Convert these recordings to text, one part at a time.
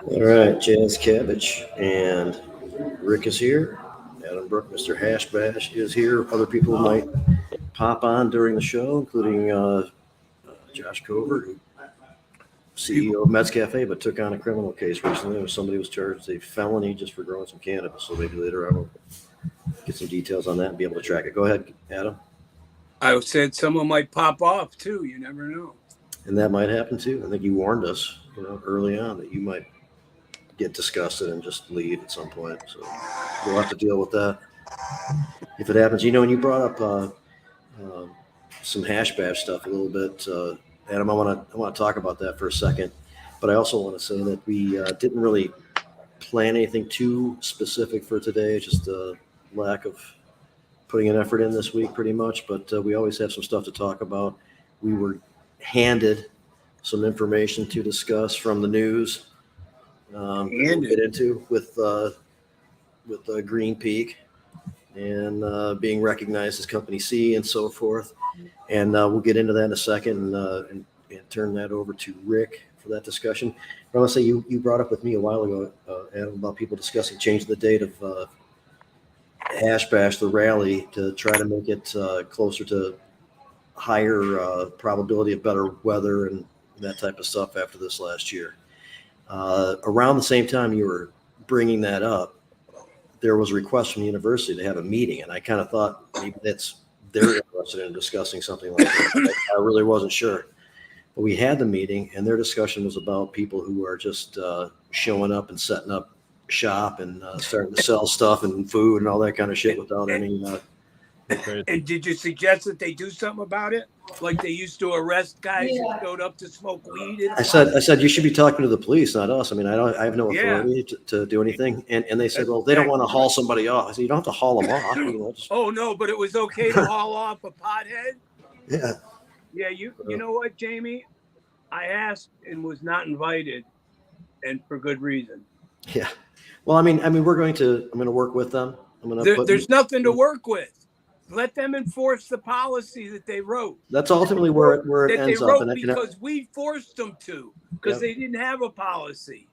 All right, Jazz Cabbage and Rick is here. Adam Brook, Mr. Hash Bash is here. Other people might pop on during the show, including Josh Covert, who CEO of Mets Cafe, but took on a criminal case recently. Somebody was charged a felony just for growing some cannabis. So maybe later I will get some details on that and be able to track it. Go ahead, Adam. I said someone might pop off too. You never know. And that might happen too. I think you warned us, early on that you might get disgusted and just leave at some point. So we'll have to deal with that if it happens. And you brought up some hash bash stuff a little bit, Adam. I want to talk about that for a second, but I also want to say that we didn't really plan anything too specific for today. Just a lack of putting an effort in this week, pretty much. But we always have some stuff to talk about. We were handed some information to discuss from the news. We'll get into with Green Peak and being recognized as Company C and so forth. And we'll get into that in a second and turn that over to Rick for that discussion. But I want to say you brought up with me a while ago, Adam, about people discussing changing the date of Hash Bash, the rally, to try to make it closer to higher probability of better weather and that type of stuff after this last year. Around the same time you were bringing that up, there was a request from the university to have a meeting, and I kind of thought maybe they're interested in discussing something like that. I really wasn't sure. But we had the meeting, and their discussion was about people who are just showing up and setting up shop and starting to sell stuff and food and all that kind of shit without any And did you suggest that they do something about it? Like they used to arrest guys who showed up to smoke weed? I said you should be talking to the police, not us. I mean, I have no authority to do anything. And they said, well, they don't want to haul somebody off. I said, you don't have to haul them off. Oh no, but it was okay to haul off a pothead? Yeah. Yeah, you know what, Jamie? I asked and was not invited, and for good reason. Yeah. Well, I mean, I'm going to work with them. There's nothing to work with. Let them enforce the policy that they wrote. That's ultimately where it ends up. Because we forced them to, because they didn't have a policy.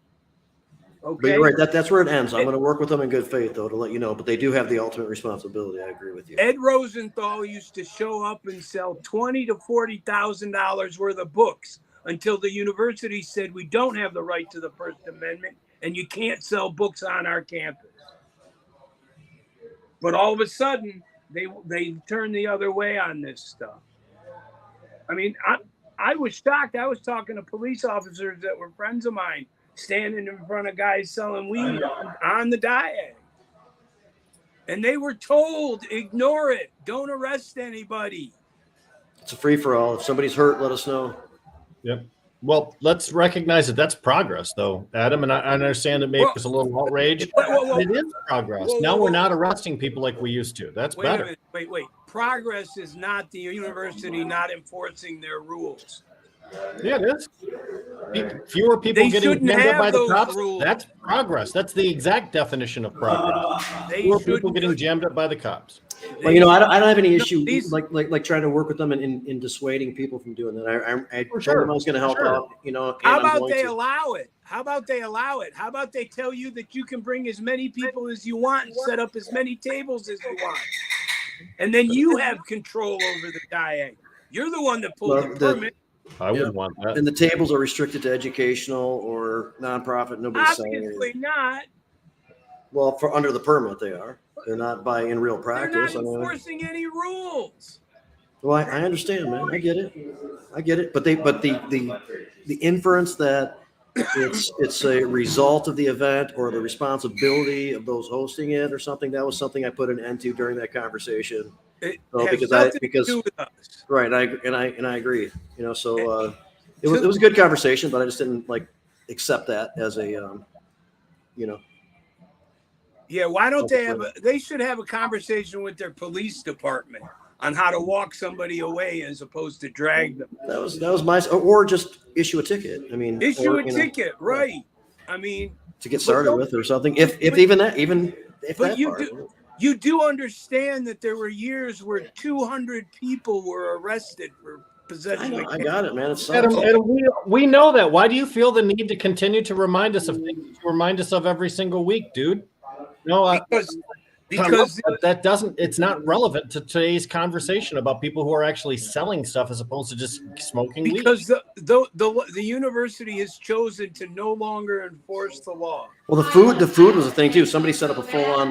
Okay. But you're right. That's where it ends. I'm going to work with them in good faith, though, to let you know. But they do have the ultimate responsibility. I agree with you. Ed Rosenthal used to show up and sell $20,000 to $40,000 worth of books until the university said we don't have the right to the First Amendment and you can't sell books on our campus. But all of a sudden, they turned the other way on this stuff. I mean, I was shocked. I was talking to police officers that were friends of mine, standing in front of guys selling weed on the diet. And they were told, ignore it. Don't arrest anybody. It's a free-for-all. If somebody's hurt, let us know. Yep. Well, let's recognize that that's progress, though, Adam. And I understand it makes us a little outraged. It is progress. Now we're not arresting people like we used to. That's better. Wait. Progress is not the university not enforcing their rules. Yeah, it is. Fewer people getting jammed up by the cops. That's progress. That's the exact definition of progress. Fewer people getting jammed up by the cops. Well, I don't have any issue like trying to work with them in dissuading people from doing that. I told them I was going to help out. How about they allow it? How about they tell you that you can bring as many people as you want and set up as many tables as you want, and then you have control over the diet. You're the one that pulled the permit. I wouldn't want that. And the tables are restricted to educational or nonprofit. Nobody's saying obviously not. Well, for under the permit, they are. They're not in real practice. They're not enforcing any rules. Well, I understand, man. I get it. But the inference that it's a result of the event or the responsibility of those hosting it or something, that was something I put an end to during that conversation. Because right, and I agree. It was a good conversation, but I just didn't accept that as a Yeah, why don't they should have a conversation with their police department on how to walk somebody away as opposed to drag them. That was my, or just issue a ticket. I mean, issue a ticket, right? I mean, to get started with or something. If you do understand that there were years where 200 people were arrested for possession. I got it, man. It's Adam, we know that. Why do you feel the need to continue to remind us of things? To remind us of every single week, dude. No, because that doesn't. It's not relevant to today's conversation about people who are actually selling stuff as opposed to just smoking weed. Because the university has chosen to no longer enforce the law. Well, the food was a thing too. Somebody set up a full on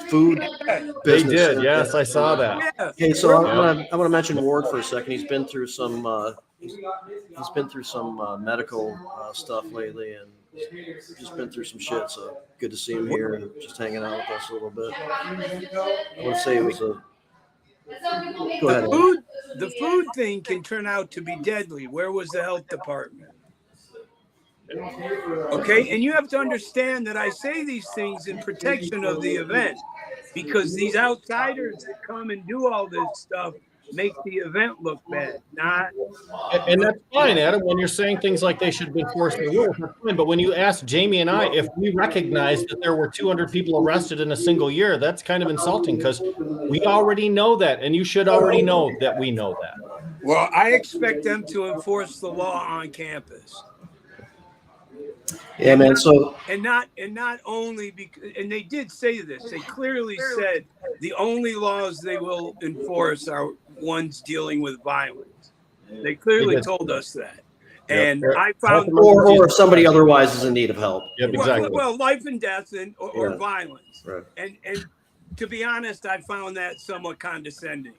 food They business. did. Yes, I saw that. Yeah. Okay, so I want to mention Ward for a second. He's been through some he's been through some medical stuff lately, and just been through some shit. So good to see him here and just hanging out with us a little bit. I want to say it was a. Go ahead. The food thing can turn out to be deadly. Where was the health department? Okay, and you have to understand that I say these things in protection of the event, because these outsiders that come and do all this stuff make the event look bad. And that's fine, Adam. When you're saying things like they should enforce the rules, that's fine. But when you ask Jamie and I if we recognize that there were 200 people arrested in a single year, that's kind of insulting, because we already know that, and you should already know that we know that. Well, I expect them to enforce the law on campus. Yeah, man. So and not only because, and they did say this. They clearly said the only laws they will enforce are ones dealing with violence. They clearly told us that. And I found, or if somebody otherwise is in need of help. Yep, exactly. Well, life and death or violence. Right. And to be honest, I found that somewhat condescending.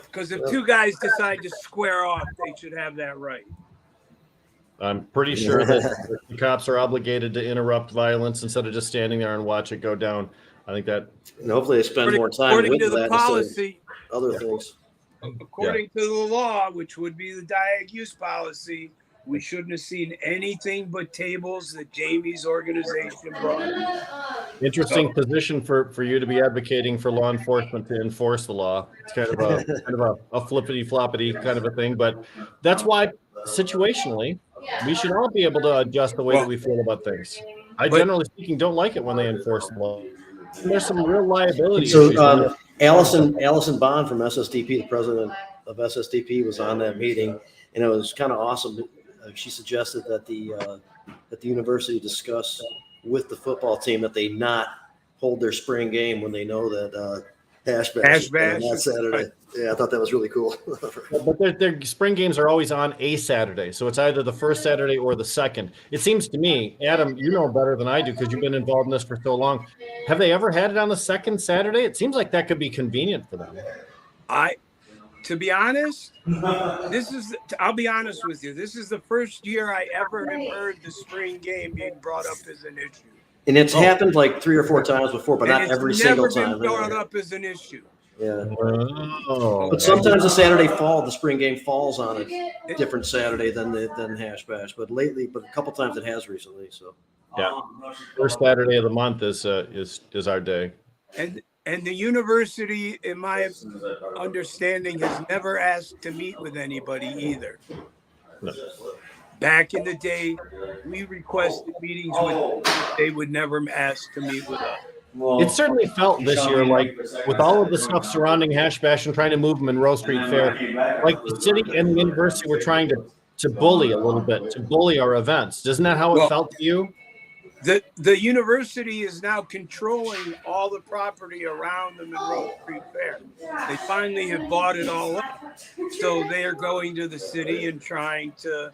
Because if two guys decide to square off, they should have that right. I'm pretty sure that the cops are obligated to interrupt violence instead of just standing there and watch it go down. I think that. And hopefully they spend more time according with to the that policy, other things. According to the law, which would be the diag use policy, we shouldn't have seen anything but tables that Jamie's organization brought. Interesting position for you to be advocating for law enforcement to enforce the law. It's kind of a flippity floppity kind of a thing, but that's why situationally we should all be able to adjust the way that we feel about things. I generally speaking don't like it when they enforce the law. And there's some real liability issues. So Allison Bond from SSDP, the president of SSDP, was on that meeting, and it was kind of awesome. She suggested that the university discuss with the football team that they not hold their spring game when they know that Hash Bash on that Saturday. Yeah, I thought that was really cool. But their spring games are always on a Saturday, so it's either the first Saturday or the second. It seems to me, Adam, you know better than I do because you've been involved in this for so long. Have they ever had it on the second Saturday? It seems like that could be convenient for them. To be honest, I'll be honest with you. This is the first year I ever have heard the spring game being brought up as an issue. And it's happened like 3 or 4 times before, but not every single time. Never been brought up as an issue. Yeah. Oh. But sometimes the spring game falls on a different Saturday than Hash Bash. But a couple times it has recently. So yeah, first Saturday of the month is our day. And the university, in my understanding, has never asked to meet with anybody either. No. Back in the day, we requested meetings with them. They would never ask to meet with us. It certainly felt this year like, with all of the stuff surrounding Hash Bash and trying to move Monroe Street Fair, like the city and the university were trying to bully a little bit, to bully our events. Isn't that how it felt to you? The university is now controlling all the property around the Monroe Street Fair. They finally have bought it all up. So they are going to the city and trying to,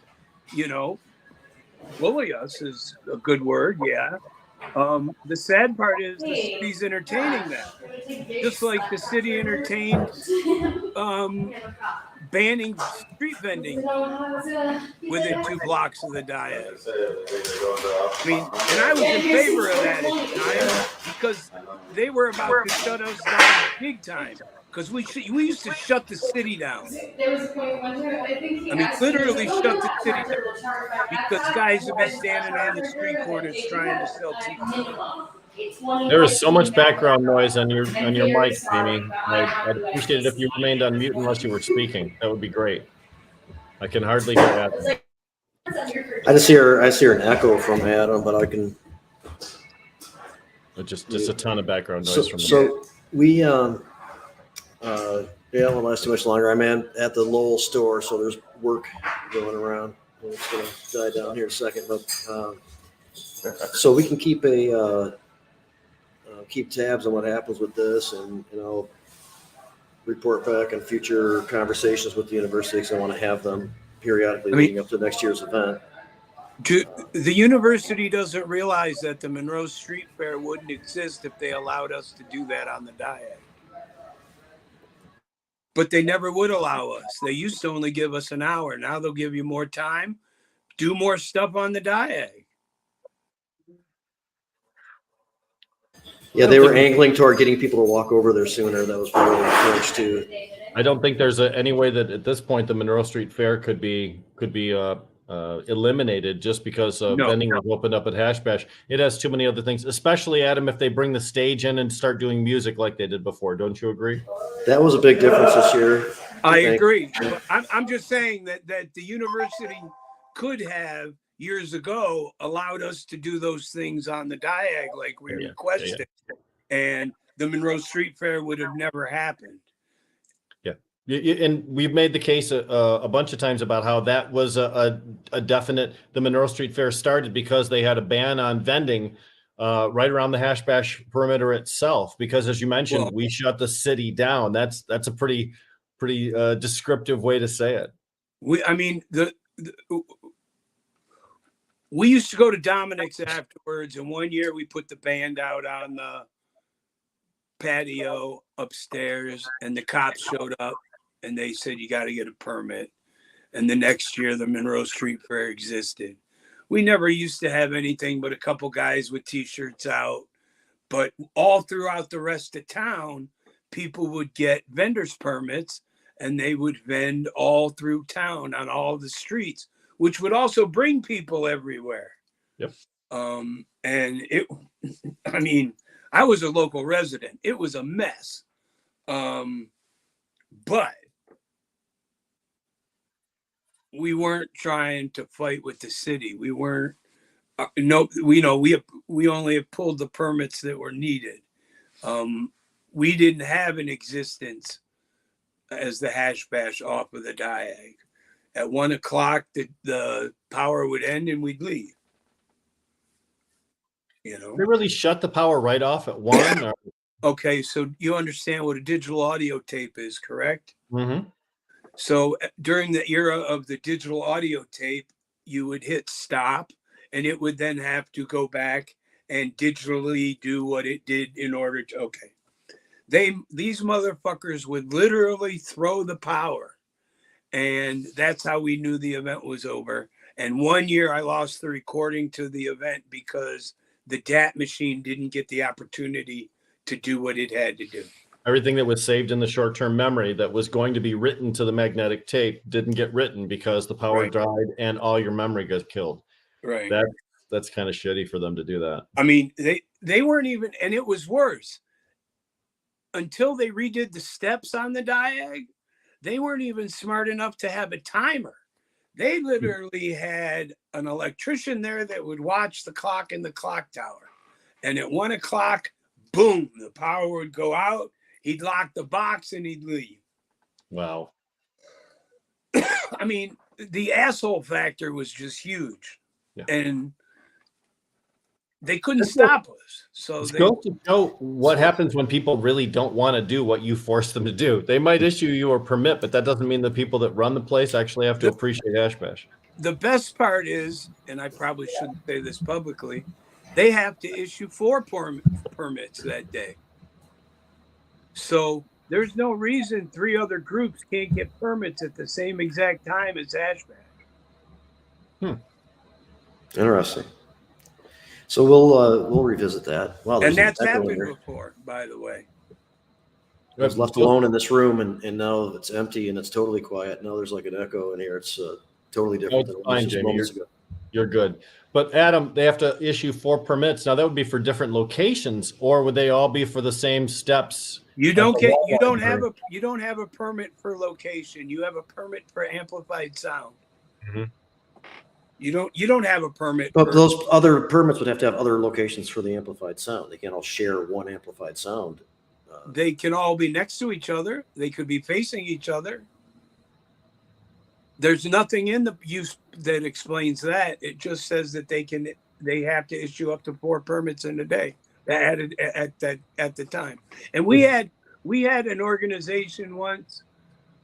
bully us is a good word, yeah. The sad part is the city's entertaining that. Just like the city entertained banning street vending within 2 blocks of the diet. I mean, and I was in favor of that at the time because they were about to shut us down big time. Because we used to shut the city down. I mean, literally shut the city down because guys would be standing on the street corners trying to sell tea. There is so much background noise on your mic, Jamie. I'd appreciate it if you remained on mute unless you were speaking. That would be great. I can hardly hear Adam. I hear an echo from Adam, but I can. Just a ton of background noise from. So we. Yeah, it won't last too much longer. I'm at the Lowell store, so there's work going around. It's going to die down here in a second, but so we can keep keep tabs on what happens with this, and report back on future conversations with the university because I want to have them periodically leading up to next year's event. The university doesn't realize that the Monroe Street Fair wouldn't exist if they allowed us to do that on the diag. But they never would allow us. They used to only give us an hour. Now they'll give you more time, do more stuff on the diag. Yeah, they were angling toward getting people to walk over there sooner. That was really encouraged too. I don't think there's any way that at this point the Monroe Street Fair could be eliminated just because vending was opened up at Hash Bash. It has too many other things, especially, Adam, if they bring the stage in and start doing music like they did before. Don't you agree? That was a big difference this year. I agree. I'm just saying that the university could have years ago allowed us to do those things on the diag like we requested, and the Monroe Street Fair would have never happened. And we've made the case a bunch of times about how that was a definite. The Monroe Street Fair started because they had a ban on vending right around the Hash Bash perimeter itself. Because, as you mentioned, we shut the city down. That's a pretty descriptive way to say it. We used to go to Dominic's afterwards, and one year we put the band out on the patio upstairs, and the cops showed up. And they said, you got to get a permit. And the next year, the Monroe Street Fair existed. We never used to have anything but a couple guys with T-shirts out. But all throughout the rest of town, people would get vendors permits, and they would vend all through town on all the streets, which would also bring people everywhere. Yep. And I was a local resident. It was a mess. But we weren't trying to fight with the city. We weren't. We only have pulled the permits that were needed. We didn't have an existence as the Hash Bash off of the diag. At 1 o'clock, the power would end and we'd leave. They really shut the power right off at 1. Okay, so you understand what a digital audio tape is, correct? Mm-hmm. So during the era of the digital audio tape, you would hit stop, and it would then have to go back and digitally do what it did in order to, these motherfuckers would literally throw the power, and that's how we knew the event was over. And one year I lost the recording to the event because the DAT machine didn't get the opportunity to do what it had to do. Everything that was saved in the short-term memory that was going to be written to the magnetic tape didn't get written because the power died and all your memory got killed. Right. That's kind of shitty for them to do that. I mean, they weren't even, and it was worse. Until they redid the steps on the diag, they weren't even smart enough to have a timer. They literally had an electrician there that would watch the clock in the clock tower. And at 1 o'clock, boom, the power would go out. He'd lock the box and he'd leave. Wow. I mean, the asshole factor was just huge. Yeah. And they couldn't stop us. So it's going to show what happens when people really don't want to do what you force them to do. They might issue you a permit, but that doesn't mean the people that run the place actually have to appreciate Hash Bash. The best part is, and I probably shouldn't say this publicly, they have to issue 4 permits that day. So there's no reason 3 other groups can't get permits at the same exact time as Hash Bash. Interesting. So we'll revisit that. Wow, and that's happened before, by the way. I was left alone in this room, and now it's empty and it's totally quiet. Now there's like an echo in here. It's totally different. No, it's fine, Jamie. You're good. But Adam, they have to issue 4 permits. Now that would be for different locations, or would they all be for the same steps? You don't have a permit for location. You have a permit for amplified sound. Mm-hmm. You don't have a permit. But those other permits would have to have other locations for the amplified sound. They can't all share one amplified sound They can all be next to each other. They could be facing each other. There's nothing in the use that explains that. It just says that they have to issue up to 4 permits in a day at the time. And we had an organization once.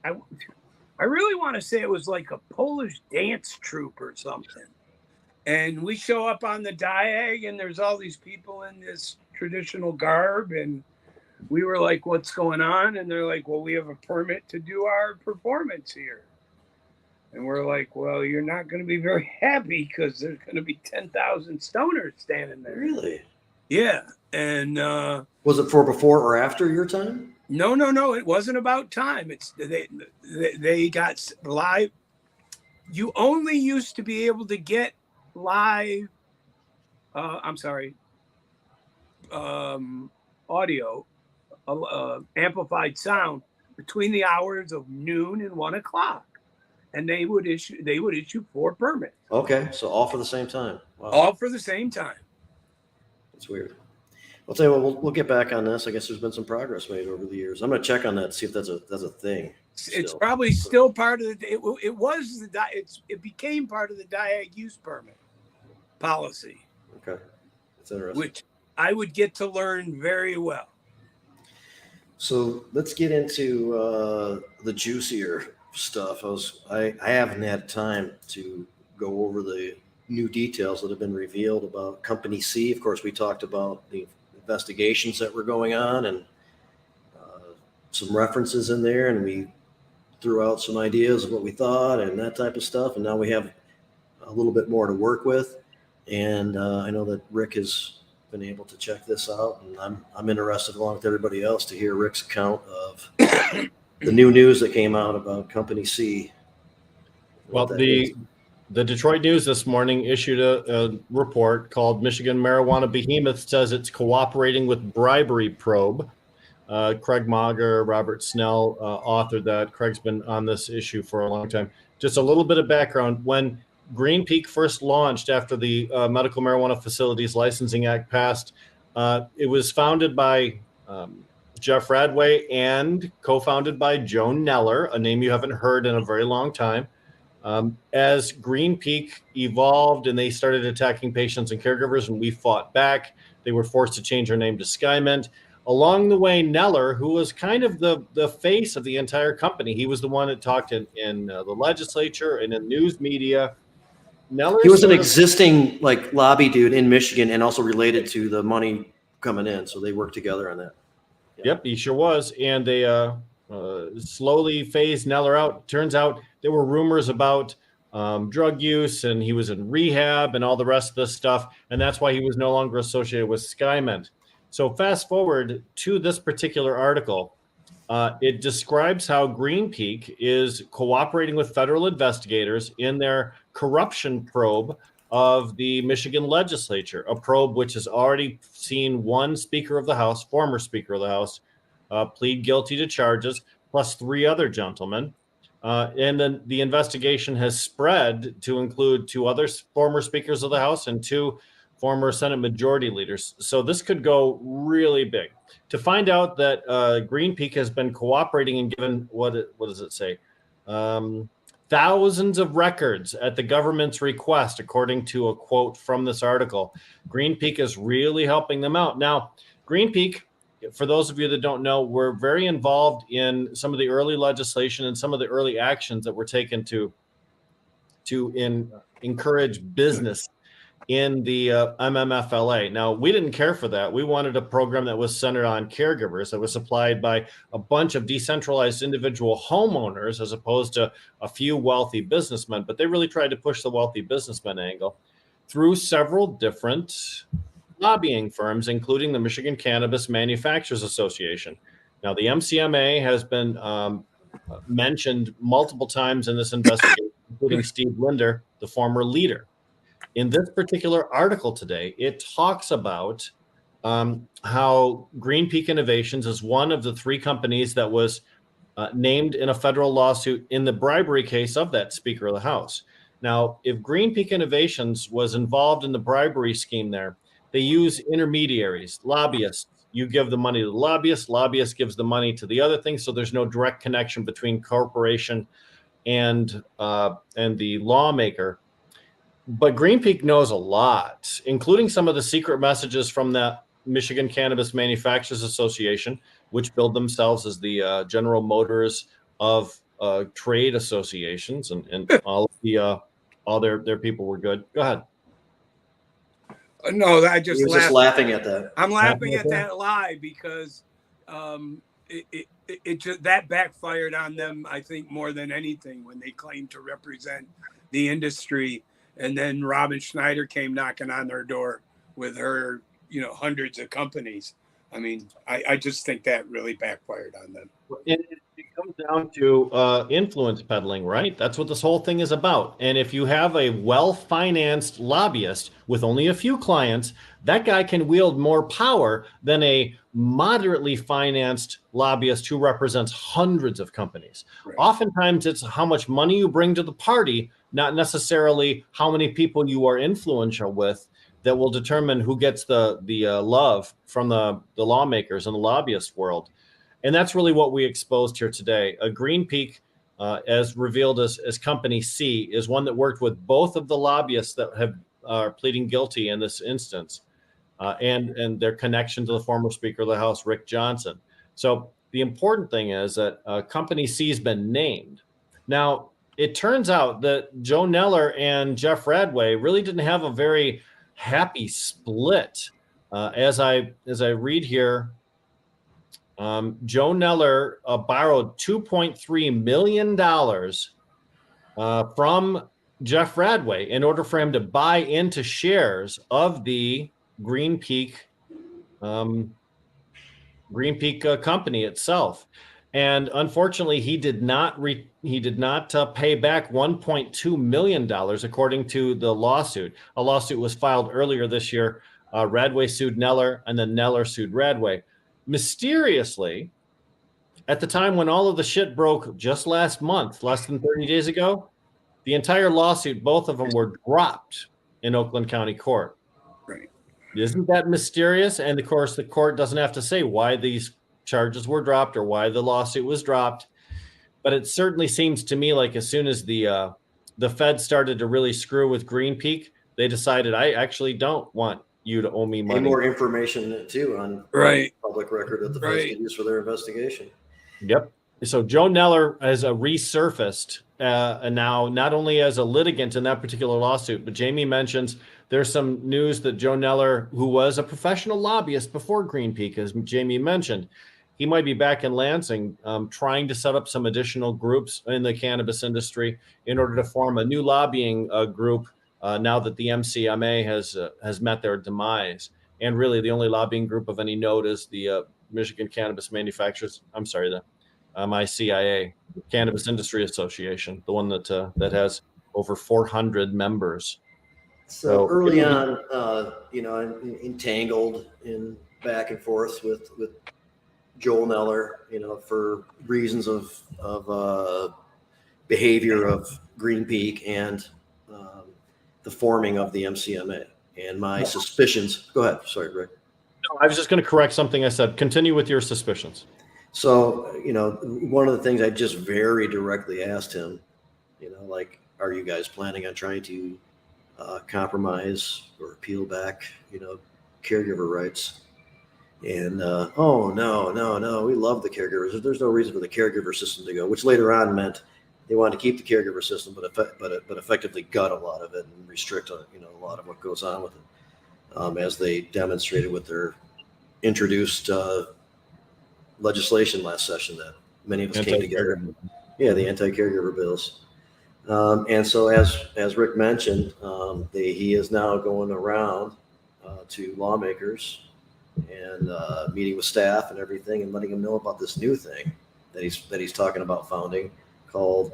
I really want to say it was like a Polish dance troupe or something. And we show up on the diag, and there's all these people in this traditional garb, and we were like, "What's going on?" And they're like, "Well, we have a permit to do our performance here." And we're like, "Well, you're not going to be very happy because there's going to be 10,000 stoners standing there." Really? Yeah. And was it for before or after your time? No. It wasn't about time. It's they got live. You only used to be able to get live. Audio, amplified sound between the hours of noon and 1 o'clock, and they would issue 4 permits. Okay, so all for the same time. Wow. All for the same time. That's weird. I'll tell you what, we'll get back on this. I guess there's been some progress made over the years. I'm going to check on that, see if that's a thing. It's probably still part of the. It became part of the diag use permit policy. Okay, that's interesting. Which I would get to learn very well. So let's get into the juicier stuff. I haven't had time to go over the new details that have been revealed about Company C. Of course, we talked about the investigations that were going on and some references in there, and we threw out some ideas of what we thought and that type of stuff. And now we have a little bit more to work with. And I know that Rick has been able to check this out, and I'm interested, along with everybody else, to hear Rick's account of the new news that came out about Company C. Well, the Detroit News this morning issued a report called "Michigan Marijuana Behemoth Says It's Cooperating with Bribery Probe." Craig Mager, Robert Snell authored that. Craig's been on this issue for a long time. Just a little bit of background. When Green Peak first launched after the Medical Marijuana Facilities Licensing Act passed, it was founded by Jeff Radway and co-founded by Joan Neller, a name you haven't heard in a very long time. As Green Peak evolved and they started attacking patients and caregivers, and we fought back, they were forced to change their name to SkyMint. Along the way, Neller, who was kind of the face of the entire company, he was the one that talked in the legislature and in news media. Neller, he was an existing lobby dude in Michigan, and also related to the money coming in, so they worked together on that. Yeah. Yep, he sure was, and they slowly phased Neller out. Turns out there were rumors about drug use, and he was in rehab and all the rest of this stuff, and that's why he was no longer associated with SkyMint. So fast forward to this particular article. It describes how Green Peak is cooperating with federal investigators in their corruption probe of the Michigan legislature, a probe which has already seen one Speaker of the House, former Speaker of the House, plead guilty to charges, plus 3 other gentlemen. And then the investigation has spread to include 2 other former Speakers of the House and 2 former Senate Majority Leaders. So this could go really big. To find out that Green Peak has been cooperating and given, what does it say? Thousands of records at the government's request, according to a quote from this article. Green Peak is really helping them out. Now, Green Peak, for those of you that don't know, were very involved in some of the early legislation and some of the early actions that were taken to encourage business in the MMFLA. Now, we didn't care for that. We wanted a program that was centered on caregivers, that was supplied by a bunch of decentralized individual homeowners as opposed to a few wealthy businessmen. But they really tried to push the wealthy businessman angle through several different lobbying firms, including the Michigan Cannabis Manufacturers Association. Now, the MCMA has been mentioned multiple times in this investigation, including Steve Linder, the former leader. In this particular article today, it talks about how Green Peak Innovations is one of the 3 companies that was named in a federal lawsuit in the bribery case of that Speaker of the House. Now, if Green Peak Innovations was involved in the bribery scheme there, they use intermediaries, lobbyists, You give the money to the lobbyist gives the money to the other thing. So there's no direct connection between corporation and the lawmaker. But Green Peak knows a lot, including some of the secret messages from the Michigan Cannabis Manufacturers Association, which billed themselves as the General Motors of trade associations, and all their people were good. Go ahead. No, I He was just laughing at that. I'm laughing at that lie because it just that backfired on them, I think, more than anything when they claimed to represent the industry, and then Robin Schneider came knocking on their door with her, hundreds of companies. I mean, I just think that really backfired on them. It comes down to influence peddling, right? That's what this whole thing is about. And if you have a well-financed lobbyist with only a few clients, that guy can wield more power than a moderately financed lobbyist who represents hundreds of companies. Right. Oftentimes, it's how much money you bring to the party, not necessarily how many people you are influential with, that will determine who gets the love from the lawmakers and the lobbyist world. And that's really what we exposed here today. Green Peak, as revealed as Company C, is one that worked with both of the lobbyists that are pleading guilty in this instance, and their connection to the former Speaker of the House, Rick Johnson. So the important thing is that Company C has been named. Now, it turns out that Joe Neller and Jeff Radway really didn't have a very happy split. As I read here, Joe Neller borrowed $2.3 million from Jeff Radway in order for him to buy into shares of the Green Peak company itself. And unfortunately, he did not pay back $1.2 million, according to the lawsuit. A lawsuit was filed earlier this year. Radway sued Neller, and then Neller sued Radway. Mysteriously, at the time when all of the shit broke just last month, less than 30 days ago, the entire lawsuit, both of them were dropped in Oakland County Court. Right. Isn't that mysterious? And of course, the court doesn't have to say why these charges were dropped or why the lawsuit was dropped. But it certainly seems to me like as soon as the Fed started to really screw with Green Peak, they decided, I actually don't want you to owe me money. And more information too on public record that the Feds can use for their investigation. Yep. So Joe Neller has resurfaced and now not only as a litigant in that particular lawsuit, but Jamie mentions there's some news that Joe Neller, who was a professional lobbyist before Green Peak, as Jamie mentioned, he might be back in Lansing trying to set up some additional groups in the cannabis industry in order to form a new lobbying group now that the MCMA has met their demise. And really the only lobbying group of any note is the Michigan Cannabis Manufacturers. I'm sorry, the MICIA, Cannabis Industry Association, the one that has over 400 members. So early on, entangled in back and forth with Joel Neller, for reasons of behavior of Green Peak and the forming of the MCMA. And my suspicions. Go ahead. Sorry, Rick. No, I was just going to correct something I said. Continue with your suspicions. So, one of the things I just very directly asked him, are you guys planning on trying to compromise or peel back, caregiver rights? And, oh, no, we love the caregivers. There's no reason for the caregiver system to go, which later on meant they wanted to keep the caregiver system, but effectively gut a lot of it and restrict, a lot of what goes on with it, as they demonstrated with their introduced legislation last session that many of us came together. Yeah, the anti-caregiver bills. And so as Rick mentioned, he is now going around to lawmakers and meeting with staff and everything and letting them know about this new thing that he's talking about founding called,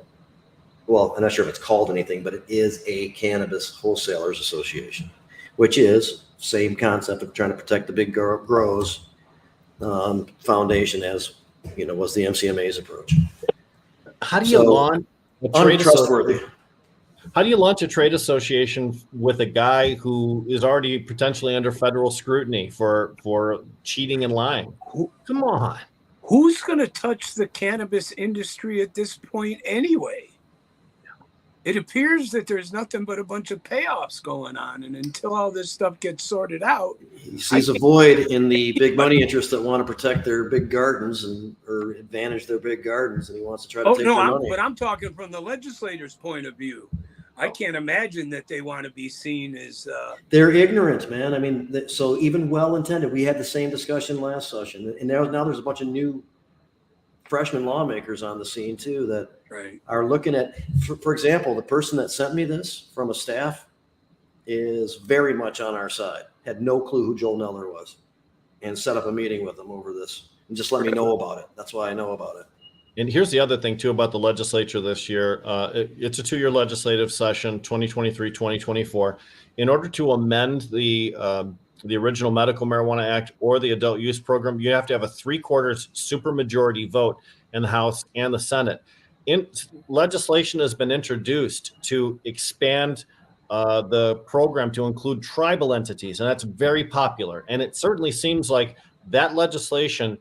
well, I'm not sure if it's called anything, but it is a Cannabis Wholesalers Association, which is same concept of trying to protect the big grows foundation as was the MCMA's approach. How do you launch a trade untrustworthy? How do you launch a trade association with a guy who is already potentially under federal scrutiny for cheating and lying? Come on. Who's going to touch the cannabis industry at this point anyway? It appears that there's nothing but a bunch of payoffs going on. And until all this stuff gets sorted out, He sees a void in the big money interests that want to protect their big gardens or advantage their big gardens, and he wants to try to take their money. But I'm talking from the legislator's point of view. I can't imagine that they want to be seen as they're ignorant, man. I mean, so even well-intended. We had the same discussion last session, and now there's a bunch of new freshman lawmakers on the scene too that are looking at. For example, the person that sent me this from a staff is very much on our side. Had no clue who Joel Neller was, and set up a meeting with him over this, and just let me know about it. That's why I know about it. And here's the other thing, too, about the legislature this year. It's a 2-year legislative session, 2023, 2024. In order to amend the original Medical Marijuana Act or the Adult Use Program, you have to have a 3/4 supermajority vote in the House and the Senate. Legislation has been introduced to expand the program to include tribal entities, and that's very popular. And it certainly seems like that legislation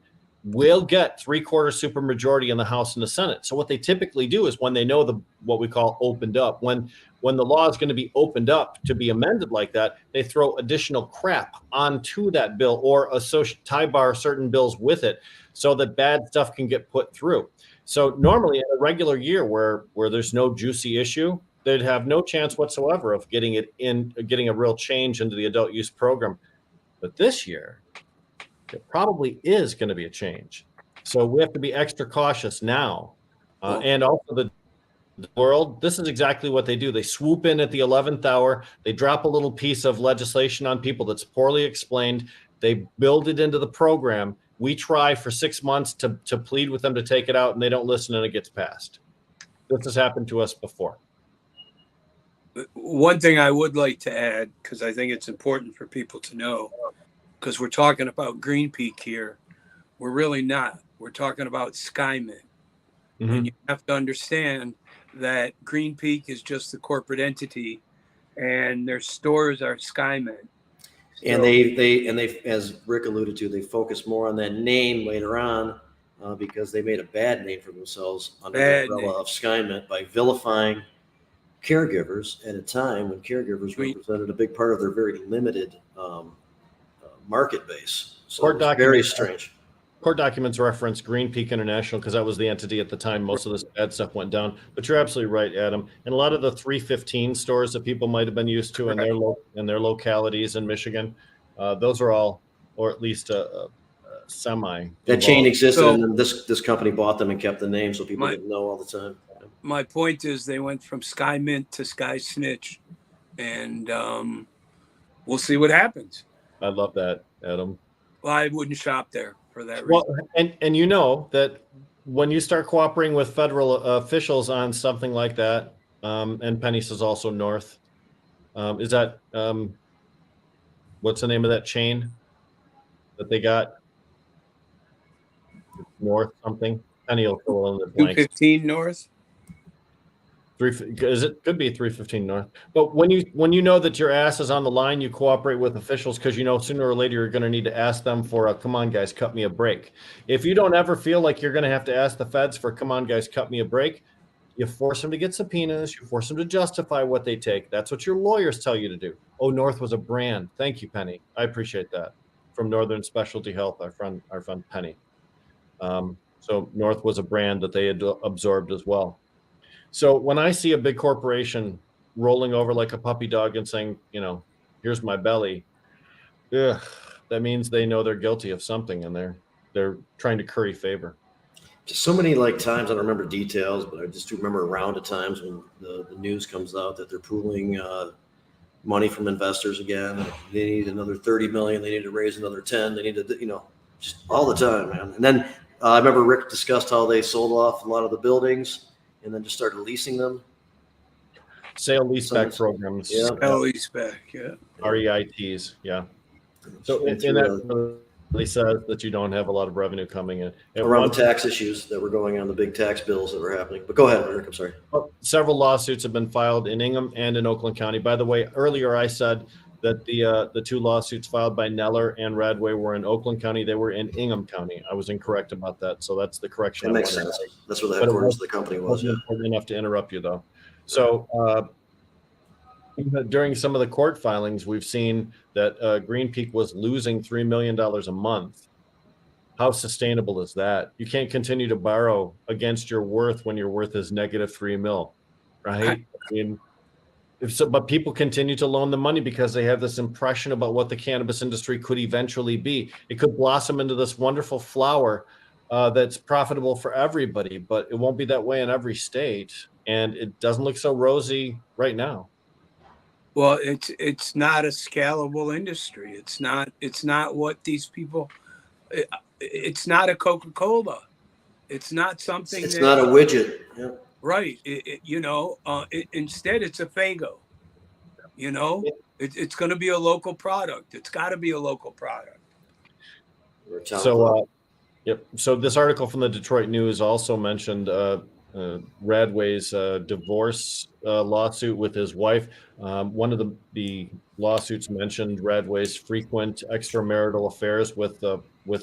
will get 3/4 supermajority in the House and the Senate. So what they typically do is when they know what we call opened up, when the law is going to be opened up to be amended like that, they throw additional crap onto that bill or tie bar certain bills with it so that bad stuff can get put through. So normally in a regular year where there's no juicy issue, they'd have no chance whatsoever of getting a real change into the adult use program. But this year, there probably is going to be a change. So we have to be extra cautious now. And also the world, this is exactly what they do. They swoop in at the 11th hour. They drop a little piece of legislation on people that's poorly explained. They build it into the program. We try for 6 months to plead with them to take it out, and they don't listen, and it gets passed. This has happened to us before. One thing I would like to add, because I think it's important for people to know, because we're talking about Green Peak here. We're really not. We're talking about Skymint. Mm-hmm. And you have to understand that Green Peak is just the corporate entity, and their stores are Skymint. And they, as Rick alluded to, they focus more on that name later on because they made a bad name for themselves under the umbrella of Skymint by vilifying caregivers at a time when caregivers represented a big part of their very limited market base. So it's very strange. Court documents reference Green Peak International because that was the entity at the time most of this bad stuff went down. But you're absolutely right, Adam. And a lot of the 315 stores that people might have been used to in their localities in Michigan, those are all, or at least semi. That chain existed, and this company bought them and kept the name, so people didn't know all the time. My point is, they went from Skymint to Sky Snitch, and we'll see what happens. I love that, Adam. Well, I wouldn't shop there for that reason. Well, and you know that when you start cooperating with federal officials on something like that, and Penny says also North, is that what's the name of that chain that they got? North something. Penny will fill in the blanks. 215 North. Could be 315 North. But when you know that your ass is on the line, you cooperate with officials because you know sooner or later you're going to need to ask them for come on guys, cut me a break. If you don't ever feel like you're going to have to ask the feds for come on guys, cut me a break, you force them to get subpoenas, you force them to justify what they take. That's what your lawyers tell you to do. Oh, North was a brand. Thank you, Penny. I appreciate that. From Northern Specialty Health, our friend Penny. So North was a brand that they had absorbed as well. So when I see a big corporation rolling over like a puppy dog and saying, here's my belly, that means they know they're guilty of something and they're trying to curry favor. Just so many times, I don't remember details, but I just do remember around at times when the news comes out that they're pooling money from investors again. They need another 30 million. They need to raise another 10. They need to, just all the time, man. And then I remember Rick discussed how they sold off a lot of the buildings and then just started leasing them. Sale leaseback programs. Yeah. Sale leaseback, yeah. REITs, yeah. So in that says that you don't have a lot of revenue coming in. Around the tax issues that were going on, the big tax bills that were happening. But go ahead, Eric. I'm sorry. Several lawsuits have been filed in Ingham and in Oakland County. By the way, earlier I said that the two lawsuits filed by Neller and Radway were in Oakland County. They were in Ingham County. I was incorrect about that, so that's the correction. That makes sense. That's where the headquarters of the company was. Yeah. Important enough to interrupt you, though. So during some of the court filings, we've seen that Green Peak was losing $3 million a month. How sustainable is that? You can't continue to borrow against your worth when your worth is -$3 million, right? But people continue to loan the money because they have this impression about what the cannabis industry could eventually be. It could blossom into this wonderful flower that's profitable for everybody, but it won't be that way in every state. And it doesn't look so rosy right now. Well, it's not a scalable industry. It's not what these people. It's not a Coca-Cola. It's not something. It's not a widget. Yeah. Right. Instead, it's a Fago. It's going to be a local product. It's got to be a local product. So, yep. So this article from the Detroit News also mentioned Radway's divorce lawsuit with his wife. One of the lawsuits mentioned Radway's frequent extramarital affairs with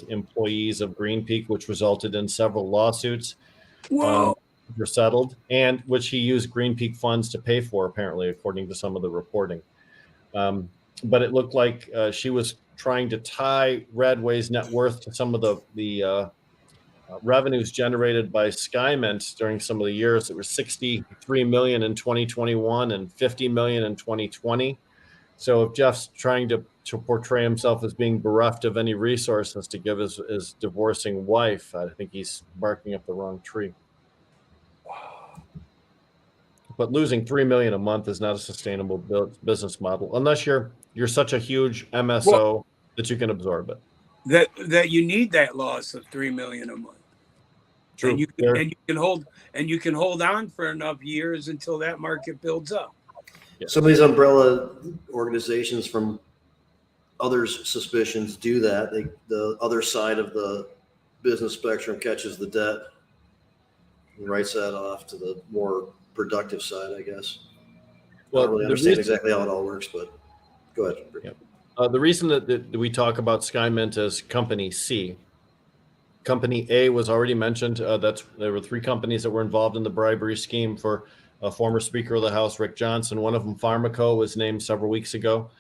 employees of Green Peak, which resulted in several lawsuits. Whoa. Were settled, and which he used Green Peak funds to pay for, apparently, according to some of the reporting. But it looked like she was trying to tie Radway's net worth to some of the revenues generated by SkyMint during some of the years. It was $63 million in 2021 and $50 million in 2020. So if Jeff's trying to portray himself as being bereft of any resources to give his divorcing wife, I think he's barking up the wrong tree. But losing $3 million a month is not a sustainable business model unless you're such a huge MSO that you can absorb it. That you need that loss of $3 million a month. True. And you can hold on for enough years until that market builds up. Yeah. Some of these umbrella organizations from others' suspicions do that. The other side of the business spectrum catches the debt and writes that off to the more productive side, I guess. Well, I don't really understand exactly how it all works, but go ahead. Yeah. The reason that we talk about SkyMint as Company C, Company A was already mentioned. There were three companies that were involved in the bribery scheme for former Speaker of the House, Rick Johnson. One of them, Pharmaco, was named several weeks ago.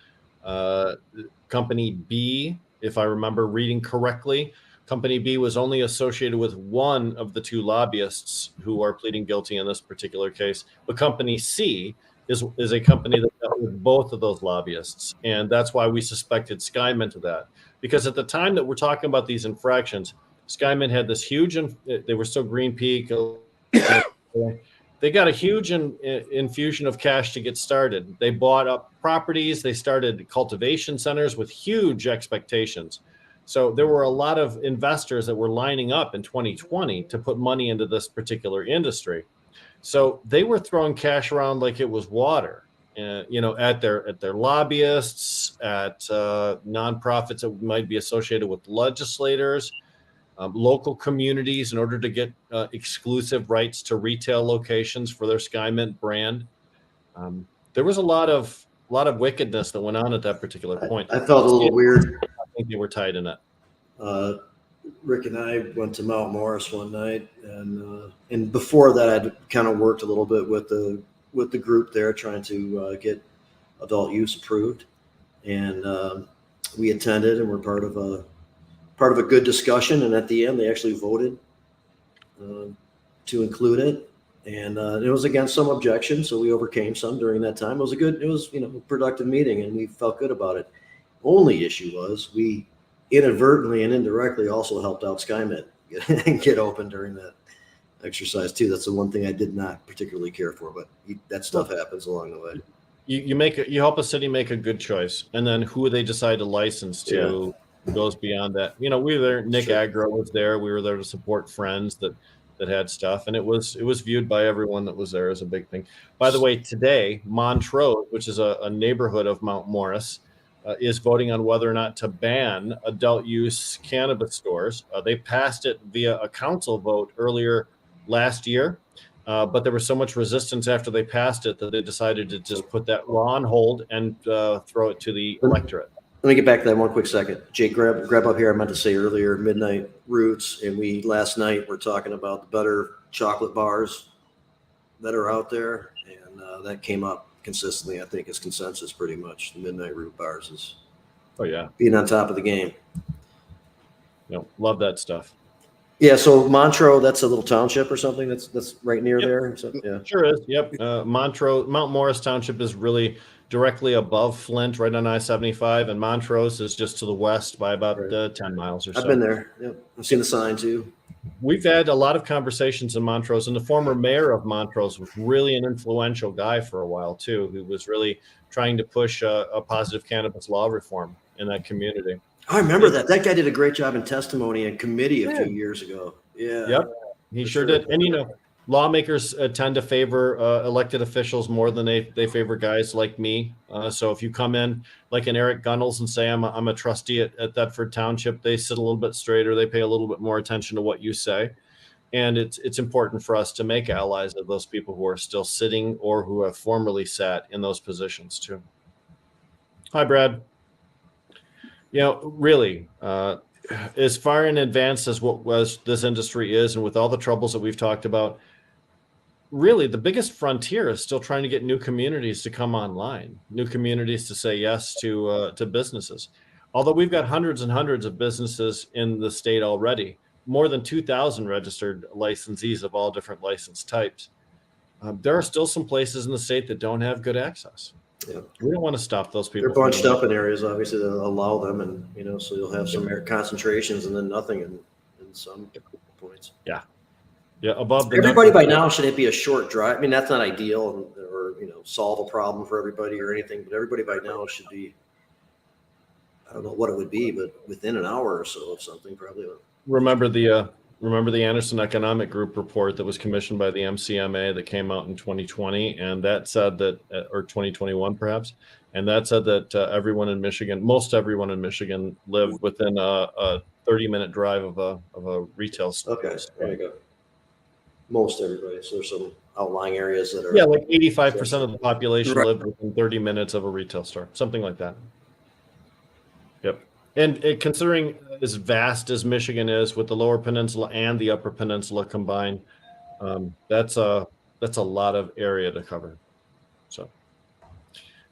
Company B, if I remember reading correctly, Company B was only associated with one of the two lobbyists who are pleading guilty in this particular case. But Company C is a company that dealt with both of those lobbyists. And that's why we suspected SkyMint of that. Because at the time that we're talking about these infractions, SkyMint had this huge, they were still Green Peak. They got a huge infusion of cash to get started. They bought up properties. They started cultivation centers with huge expectations. So there were a lot of investors that were lining up in 2020 to put money into this particular industry. So they were throwing cash around like it was water, at their lobbyists, at nonprofits that might be associated with legislators, local communities in order to get exclusive rights to retail locations for their SkyMint brand. There was a lot of wickedness that went on at that particular point. I felt a little weird. I think they were tied in it. Rick and I went to Mount Morris one night, and before that, I'd kind of worked a little bit with the group there, trying to get adult use approved, and we attended and were part of a good discussion. And at the end, they actually voted to include it, and it was against some objections, so we overcame some during that time. It was a productive meeting, and we felt good about it. Only issue was we inadvertently and indirectly also helped out SkyMint get open during that exercise too. That's the one thing I did not particularly care for, but that stuff happens along the way. You help a city make a good choice, and then who they decide to license to goes beyond that. We were there. Nick Agro was there. We were there to support friends that had stuff, and it was viewed by everyone that was there as a big thing. By the way, today Montrose, which is a neighborhood of Mount Morris, is voting on whether or not to ban adult use cannabis stores. They passed it via a council vote earlier last year, but there was so much resistance after they passed it that they decided to just put that law on hold and throw it to the electorate. Let me get back to that one quick second. Jake, grab up here. I meant to say earlier, Midnight Roots, and we last night were talking about the better chocolate bars that are out there, and that came up consistently. I think is consensus pretty much. The Midnight Root bars is being on top of the game. Love that stuff. Yeah, so Montreux, that's a little township or something that's right near there. So, yeah, sure is. Yep, Montreux, Mount Morris Township is really directly above Flint, right on I-75, and Montrose is just to the west by about 10 miles or so. I've been there. Yep, I've seen the sign too. We've had a lot of conversations in Montrose, and the former mayor of Montrose was really an influential guy for a while too, who was really trying to push a positive cannabis law reform in that community. I remember that. That guy did a great job in testimony and committee a few years ago. Yeah. Yep. He sure did. And, lawmakers tend to favor elected officials more than they favor guys like me. So if you come in like an Eric Gunnels and say, I'm a trustee at Thetford Township, they sit a little bit straighter. They pay a little bit more attention to what you say. And it's important for us to make allies of those people who are still sitting or who have formerly sat in those positions too. Hi, Brad. Really, as far in advance as what was this industry is, and with all the troubles that we've talked about, really the biggest frontier is still trying to get new communities to come online, new communities to say yes to businesses. Although we've got hundreds and hundreds of businesses in the state already, more than 2,000 registered licensees of all different license types. There are still some places in the state that don't have good access. Yeah. We don't want to stop those people. They're bunched up in areas, obviously, that allow them, and so you'll have some concentrations and then nothing in some points. Yeah, above everybody by now should it be a short drive? I mean, that's not ideal, or solve a problem for everybody or anything, but everybody by now should be. I don't know what it would be, but within an hour or so of something, probably. Remember the Anderson Economic Group report that was commissioned by the MCMA that came out in 2020, and that said that, or 2021 perhaps, and that said that most everyone in Michigan lived within a 30-minute drive of a retail store. Okay, there you go. Most everybody. So there's some outlying areas that are. Yeah, like 85% of the population lived within 30 minutes of a retail store, something like that. Yep. And considering as vast as Michigan is, with the Lower Peninsula and the Upper Peninsula combined, that's a lot of area to cover. So,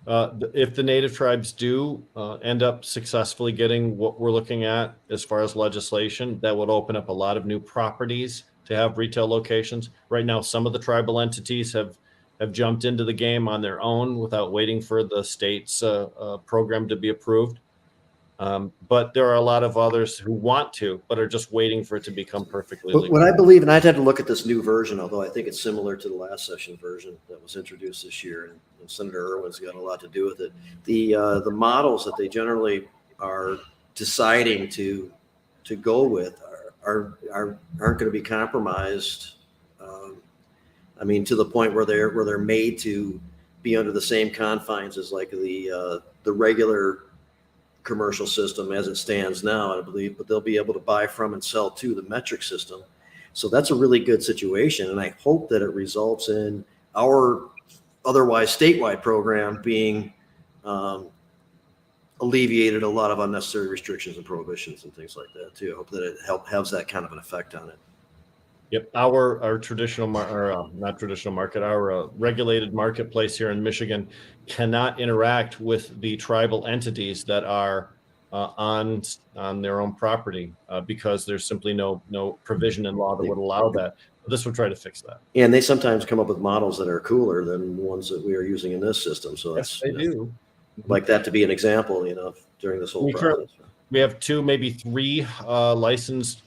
if the native tribes do end up successfully getting what we're looking at as far as legislation, that would open up a lot of new properties to have retail locations. Right now, some of the tribal entities have jumped into the game on their own without waiting for the state's program to be approved. But there are a lot of others who want to, but are just waiting for it to become perfectly legal. What I believe, and I'd had to look at this new version, although I think it's similar to the last session version that was introduced this year, and Senator Irwin's got a lot to do with it. The models that they generally are deciding to go with aren't going to be compromised. I mean, to the point where they're made to be under the same confines as like the regular commercial system as it stands now, I believe, but they'll be able to buy from and sell to the metric system. So that's a really good situation. And I hope that it results in our otherwise statewide program being alleviated a lot of unnecessary restrictions and prohibitions and things like that too. I hope that it has that kind of an effect on it. Yep. Our traditional not traditional market, our regulated marketplace here in Michigan cannot interact with the tribal entities that are on their own property because there's simply no provision in law that would allow that. This would try to fix that. And they sometimes come up with models that are cooler than the ones that we are using in this system. So yes, they do. Like that to be an example, during this whole process. We have 2, maybe 3 licensed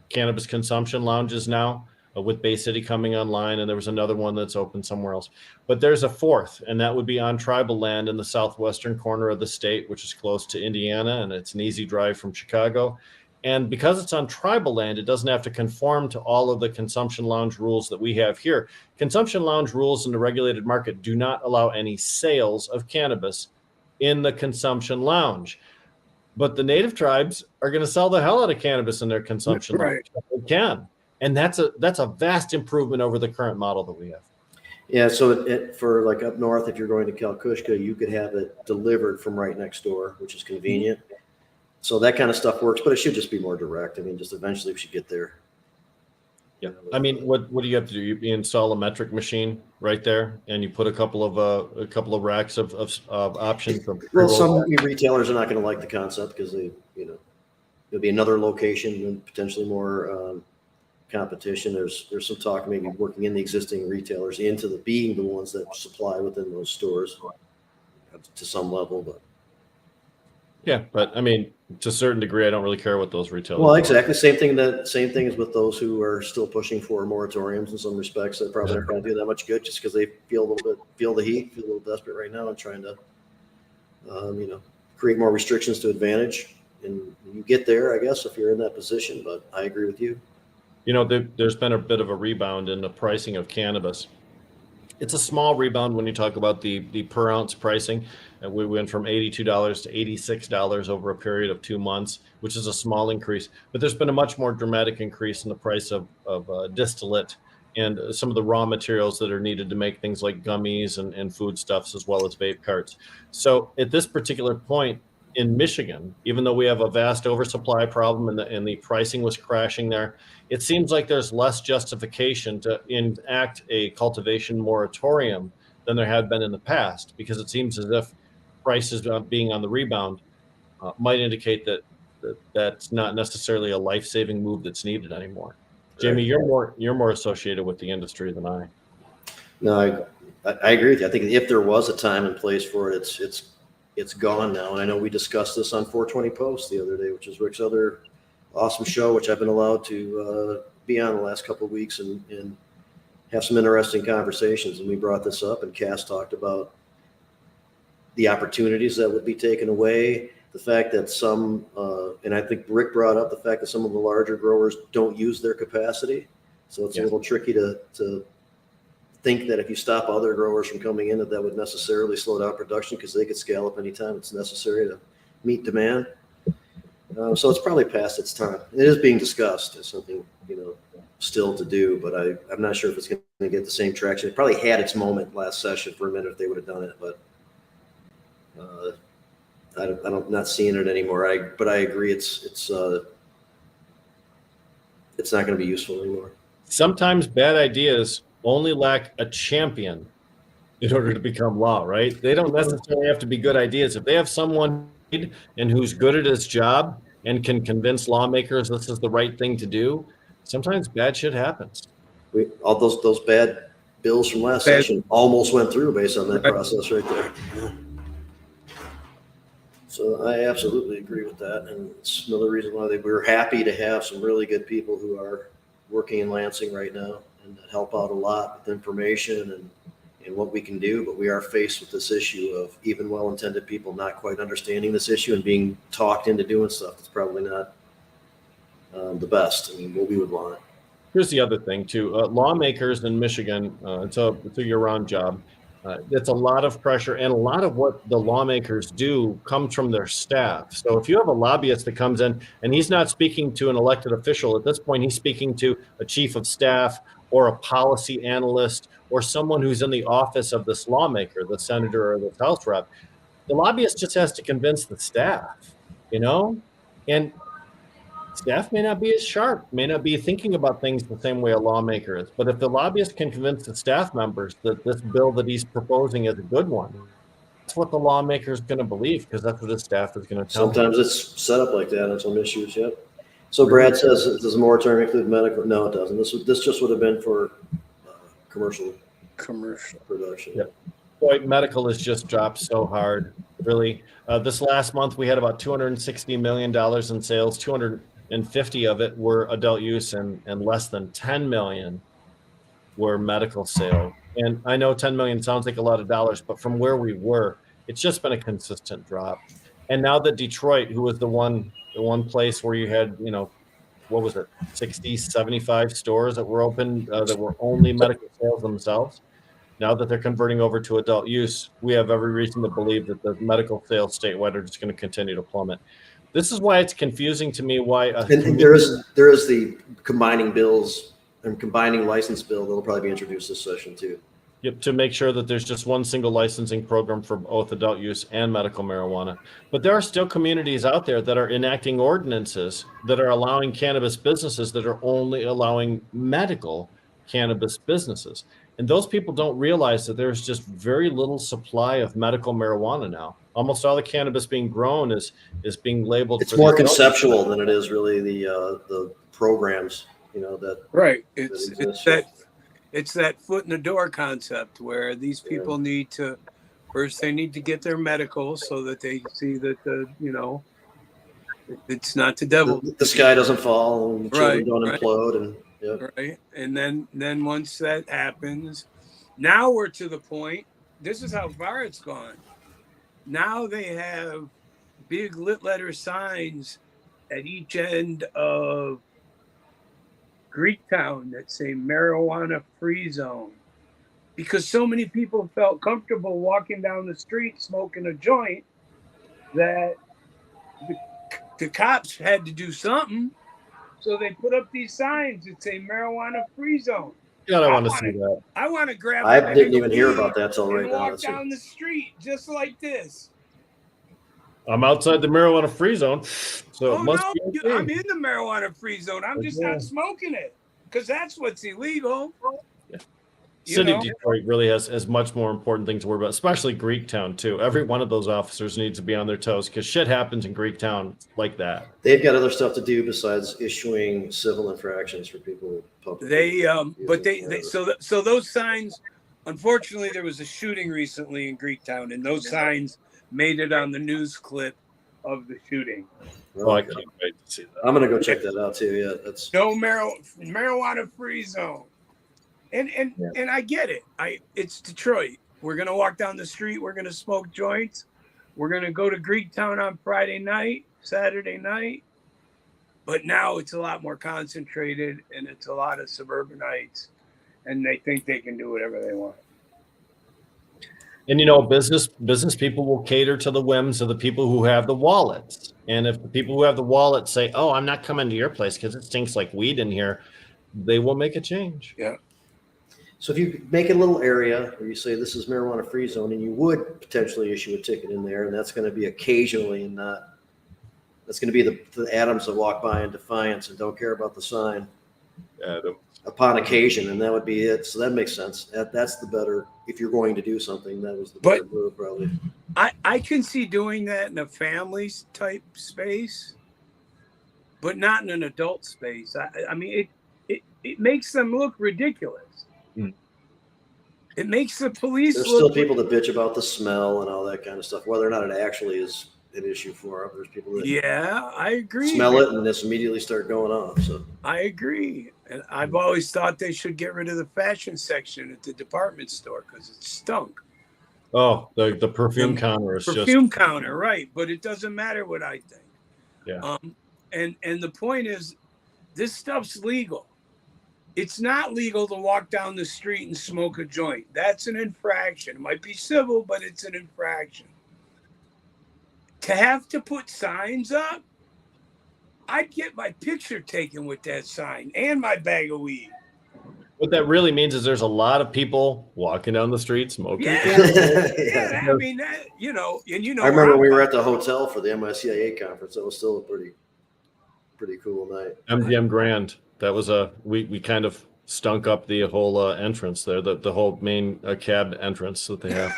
cannabis consumption lounges now, with Bay City coming online, and there was another one that's open somewhere else. But there's a 4th, and that would be on tribal land in the southwestern corner of the state, which is close to Indiana, and it's an easy drive from Chicago. And because it's on tribal land, it doesn't have to conform to all of the consumption lounge rules that we have here. Consumption lounge rules in the regulated market do not allow any sales of cannabis in the consumption lounge. But the native tribes are going to sell the hell out of cannabis in their consumption Right. lounge. They can. And that's a vast improvement over the current model that we have. Yeah, so for like up north, if you're going to Kalkushka, you could have it delivered from right next door, which is convenient. So that kind of stuff works, but it should just be more direct. I mean, just eventually we should get there. Yeah. I mean, what do you have to do? You install a metric machine right there, and you put a couple of racks of options. Well, some retailers are not going to like the concept because there'll be another location and potentially more competition. There's some talk maybe working in the existing retailers into being the ones that supply within those stores to some level, but yeah, but I mean, to a certain degree, I don't really care what those retailers. Well, exactly. Same thing as with those who are still pushing for moratoriums in some respects that probably aren't going to do that much good just because they feel the heat, feel a little desperate right now and trying to, create more restrictions to advantage. And you get there, I guess, if you're in that position, but I agree with you. There's been a bit of a rebound in the pricing of cannabis. It's a small rebound when you talk about the per ounce pricing. And we went from $82 to $86 over a period of 2 months, which is a small increase. But there's been a much more dramatic increase in the price of distillate and some of the raw materials that are needed to make things like gummies and foodstuffs, as well as vape carts. So at this particular point in Michigan, even though we have a vast oversupply problem and the pricing was crashing there, it seems like there's less justification to enact a cultivation moratorium than there had been in the past, because it seems as if prices being on the rebound might indicate that that's not necessarily a life-saving move that's needed anymore. Jamie, you're more associated with the industry than I. No, I agree with you. I think if there was a time and place for it, it's gone now. And I know we discussed this on 420 Post the other day, which is Rick's other awesome show, which I've been allowed to be on the last couple of weeks and have some interesting conversations. And we brought this up, and Cass talked about the opportunities that would be taken away, the fact that some, and I think Rick brought up the fact that some of the larger growers don't use their capacity. So it's a little tricky to think that if you stop other growers from coming in, that would necessarily slow down production, because they could scale up anytime it's necessary to meet demand. So it's probably past its time. It is being discussed as something, still to do, but I'm not sure if it's going to get the same traction. It probably had its moment last session for a minute if they would have done it, but I'm not seeing it anymore. But I agree, it's not going to be useful anymore. Sometimes bad ideas only lack a champion in order to become law, right? They don't necessarily have to be good ideas. If they have someone and who's good at his job and can convince lawmakers this is the right thing to do, sometimes bad shit happens. All those bad bills from last session almost went through based on that process right there. So I absolutely agree with that. And it's another reason why we're happy to have some really good people who are working in Lansing right now and that help out a lot with information and what we can do. But we are faced with this issue of even well-intended people not quite understanding this issue and being talked into doing stuff that's probably not the best. I mean, what we would want. Here's the other thing too. Lawmakers in Michigan, it's a year-round job. It's a lot of pressure, and a lot of what the lawmakers do comes from their staff. So if you have a lobbyist that comes in and he's not speaking to an elected official at this point, he's speaking to a chief of staff or a policy analyst or someone who's in the office of this lawmaker, the senator or the House rep. The lobbyist just has to convince the staff, and staff may not be as sharp, may not be thinking about things the same way a lawmaker is. But if the lobbyist can convince the staff members that this bill that he's proposing is a good one, that's what the lawmaker is going to believe, because that's what his staff is going to tell them. Sometimes it's set up like that on some issues, yep. So Brad says, does the moratorium include medical? No, it doesn't. This just would have been for commercial production. Yep. Boy, medical has just dropped so hard, really. This last month, we had about $260 million in sales, 250 of it were adult use, and less than 10 million were medical sales. And I know 10 million sounds like a lot of dollars, but from where we were, it's just been a consistent drop. And now that Detroit, who was the one place where you had, what was it, 60, 75 stores that were open, that were only medical sales themselves, now that they're converting over to adult use, we have every reason to believe that the medical sales statewide are just going to continue to plummet. This is why it's confusing to me why And there is the combining bills and combining license bill that'll probably be introduced this session too. Yep, to make sure that there's just one single licensing program for both adult use and medical marijuana. But there are still communities out there that are enacting ordinances that are allowing cannabis businesses that are only allowing medical cannabis businesses. And those people don't realize that there's just very little supply of medical marijuana now. Almost all the cannabis being grown is being labeled. It's more conceptual than it is really the programs, that. Right. It's that foot in the door concept where these people need to get their medical so that they see that it's not the devil. The sky doesn't fall and children don't implode, and right. And then once that happens, now we're to the point. This is how far it's gone. Now they have big lit letter signs at each end of Greektown that say marijuana free zone, because so many people felt comfortable walking down the street smoking a joint that the cops had to do something. So they put up these signs that say marijuana free zone. God, I want to see that. I want to grab. I didn't even hear about that till right now. Walk down the street just like this. I'm outside the marijuana free zone, so it must be okay. I'm in the marijuana free zone. I'm just not smoking it because that's what's illegal. Yeah. City of Detroit really has much more important things to worry about, especially Greektown too. Every one of those officers needs to be on their toes because shit happens in Greektown like that. They've got other stuff to do besides issuing civil infractions for people. So those signs. Unfortunately, there was a shooting recently in Greektown, and those signs made it on the news clip of the shooting. Oh, I can't wait to see that. I'm gonna go check that out too. Yeah, that's no marijuana free zone. And I get it. It's Detroit. We're gonna walk down the street. We're gonna smoke joints. We're gonna go to Greektown on Friday night, Saturday night. But now it's a lot more concentrated, and it's a lot of suburbanites, and they think they can do whatever they want. And business people will cater to the whims of the people who have the wallets. And if the people who have the wallets say, "Oh, I'm not coming to your place because it stinks like weed in here," they will make a change. Yeah. So if you make a little area where you say this is marijuana free zone, and you would potentially issue a ticket in there, and that's going to be occasionally, and that's going to be the Adams that walk by in defiance and don't care about the sign. Upon occasion, and that would be it. So that makes sense. That's the better, if you're going to do something, that was the better move, probably. I can see doing that in a family type space, but not in an adult space. I mean, it makes them look ridiculous. It makes the police. There's still people that bitch about the smell and all that kind of stuff, whether or not it actually is an issue for them. There's people that I agree. Smell it and just immediately start going off. So I agree, and I've always thought they should get rid of the fashion section at the department store because it stunk. Oh, the perfume counter is perfume counter, right? But it doesn't matter what I think. Yeah. And the point is, this stuff's legal. It's not legal to walk down the street and smoke a joint. That's an infraction. It might be civil, but it's an infraction. To have to put signs up, I'd get my picture taken with that sign and my bag of weed. What that really means is there's a lot of people walking down the street smoking. Yeah. I mean, that, and I remember we were at the hotel for the MICIA conference. That was still a pretty cool night. MGM Grand. That was we kind of stunk up the whole entrance there, the whole main cab entrance that they have.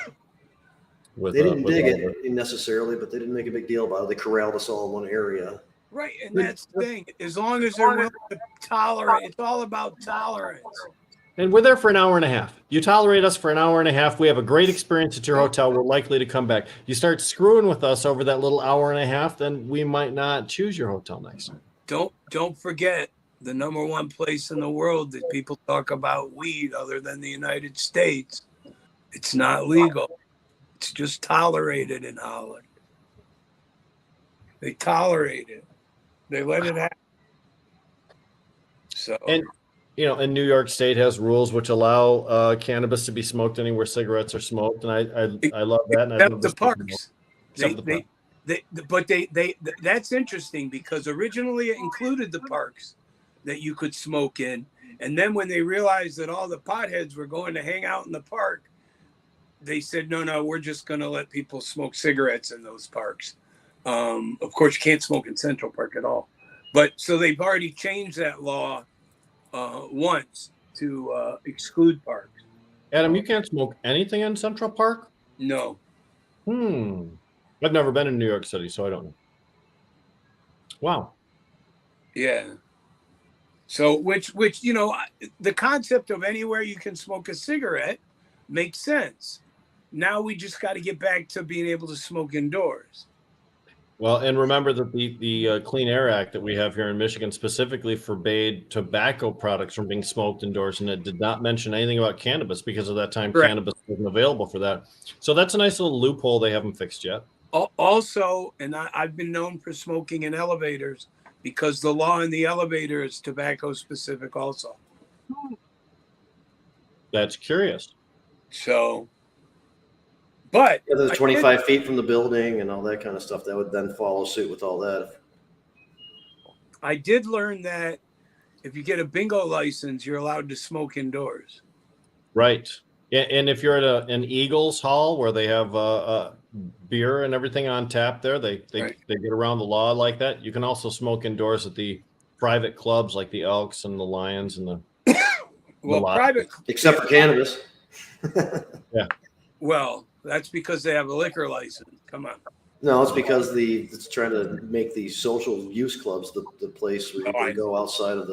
They didn't dig it necessarily, but they didn't make a big deal about it. They corralled us all in one area. Right, and that's the thing. As long as they're willing to tolerate, it's all about tolerance. And we're there for an hour and a half. You tolerate us for an hour and a half. We have a great experience at your hotel. We're likely to come back. You start screwing with us over that little hour and a half, then we might not choose your hotel next time. Don't forget the number one place in the world that people talk about weed other than the United States. It's not legal. It's just tolerated in Holland. They tolerate it. They let it happen. So and New York State has rules which allow cannabis to be smoked anywhere cigarettes are smoked, and I love that. And I Except love the this parks. except for the park. But that's interesting because originally it included the parks that you could smoke in. And then when they realized that all the potheads were going to hang out in the park, they said, no, we're just going to let people smoke cigarettes in those parks. Of course, you can't smoke in Central Park at all. But so they've already changed that law once to exclude parks. Adam, you can't smoke anything in Central Park? No. I've never been in New York City, so I don't know. Wow. Yeah. So, which the concept of anywhere you can smoke a cigarette makes sense. Now we just got to get back to being able to smoke indoors. Well, and remember that the Clean Air Act that we have here in Michigan specifically forbade tobacco products from being smoked indoors, and it did not mention anything about cannabis because at that time Correct. Cannabis wasn't available for that. So that's a nice little loophole they haven't fixed yet. Also, and I've been known for smoking in elevators because the law in the elevator is tobacco specific also. That's curious. So, but there's 25 feet from the building and all that kind of stuff. That would then follow suit with all that. I did learn that if you get a bingo license, you're allowed to smoke indoors. Right. Yeah, and if you're at an Eagles Hall where they have beer and everything on tap there, they get around the law like that. You can also smoke indoors at the private clubs like the Elks and the Lions and the private, except for cannabis. Yeah. Well, that's because they have a liquor license. Come on. No, it's because it's trying to make the social use clubs the place where you can go outside of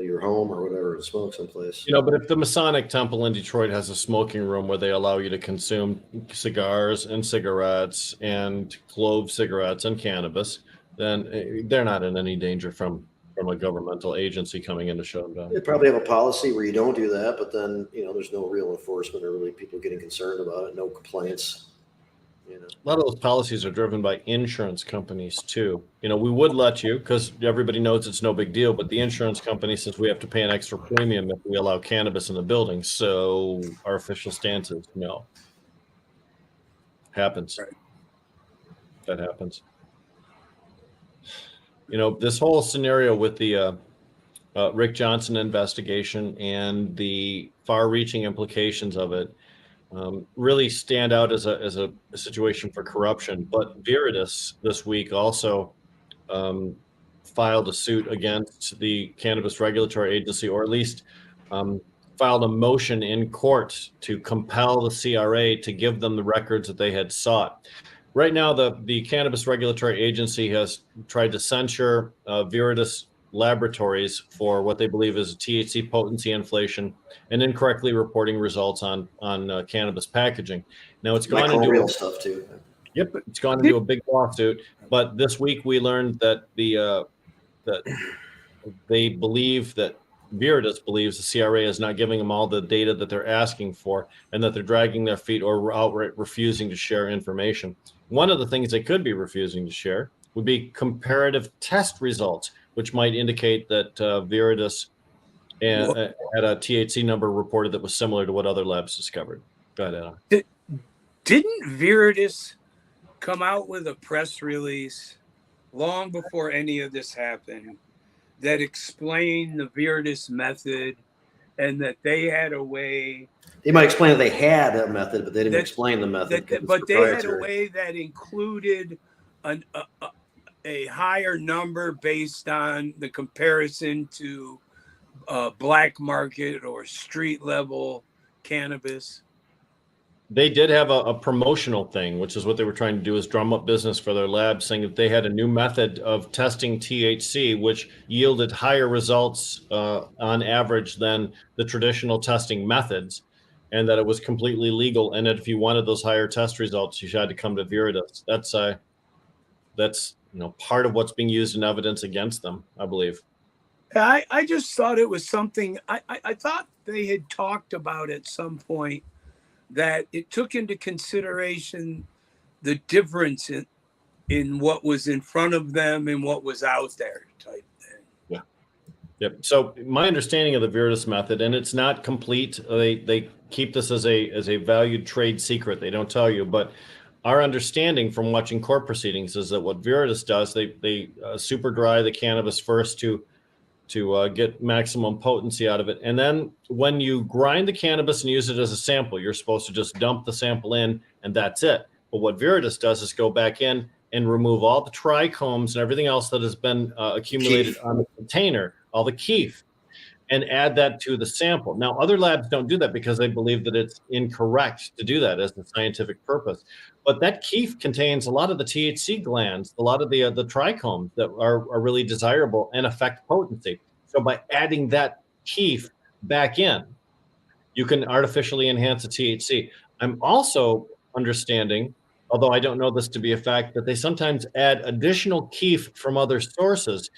your home or whatever and smoke someplace. But if the Masonic Temple in Detroit has a smoking room where they allow you to consume cigars and cigarettes and clove cigarettes and cannabis, then they're not in any danger from a governmental agency coming in to shut them down. They probably have a policy where you don't do that, but then, there's no real enforcement or really people getting concerned about it. No complaints. A lot of those policies are driven by insurance companies too. We would let you because everybody knows it's no big deal, but the insurance company says we have to pay an extra premium if we allow cannabis in the building. So our official stance is no. Happens. Right. That happens. This whole scenario with the Rick Johnson investigation and the far-reaching implications of it really stand out as a situation for corruption. But Viridis this week also filed a suit against the Cannabis Regulatory Agency, or at least filed a motion in court to compel the CRA to give them the records that they had sought. Right now, the Cannabis Regulatory Agency has tried to censure Viridis Laboratories for what they believe is THC potency inflation and incorrectly reporting results on cannabis packaging. Now it's gone into real stuff too. Yep, it's gone into a big lawsuit. But this week we learned that that they believe that Viridis believes the CRA is not giving them all the data that they're asking for, and that they're dragging their feet or outright refusing to share information. One of the things they could be refusing to share would be comparative test results, which might indicate that Viridis had a THC number reported that was similar to what other labs discovered. Go ahead, Adam. Didn't Viridis come out with a press release long before any of this happened that explained the Viridis method and that they had a way? They might explain that they had a method, but they didn't explain the method. But they had a way that included a higher number based on the comparison to black market or street level cannabis. They did have a promotional thing, which is what they were trying to do, is drum up business for their lab, saying that they had a new method of testing THC, which yielded higher results on average than the traditional testing methods, and that it was completely legal. And that if you wanted those higher test results, you had to come to Viridis. That's part of what's being used in evidence against them, I believe. I just thought it was something I thought they had talked about at some point, that it took into consideration the difference in what was in front of them and what was out there type thing. Yeah. Yep. So my understanding of the Veritas method, and it's not complete. They keep this as a valued trade secret. They don't tell you, but our understanding from watching court proceedings is that what Veritas does, they super dry the cannabis first to get maximum potency out of it, and then when you grind the cannabis and use it as a sample, you're supposed to just dump the sample in, and that's it. But what Veritas does is go back in and remove all the trichomes and everything else that has been accumulated on the container, all the keef, and add that to the sample. Now, other labs don't do that because they believe that it's incorrect to do that as a scientific purpose. But that keef contains a lot of the THC glands, a lot of the trichomes that are really desirable and affect potency. So by adding that keef back in, you can artificially enhance the THC. I'm also understanding, although I don't know this to be a fact, that they sometimes add additional keef from other sources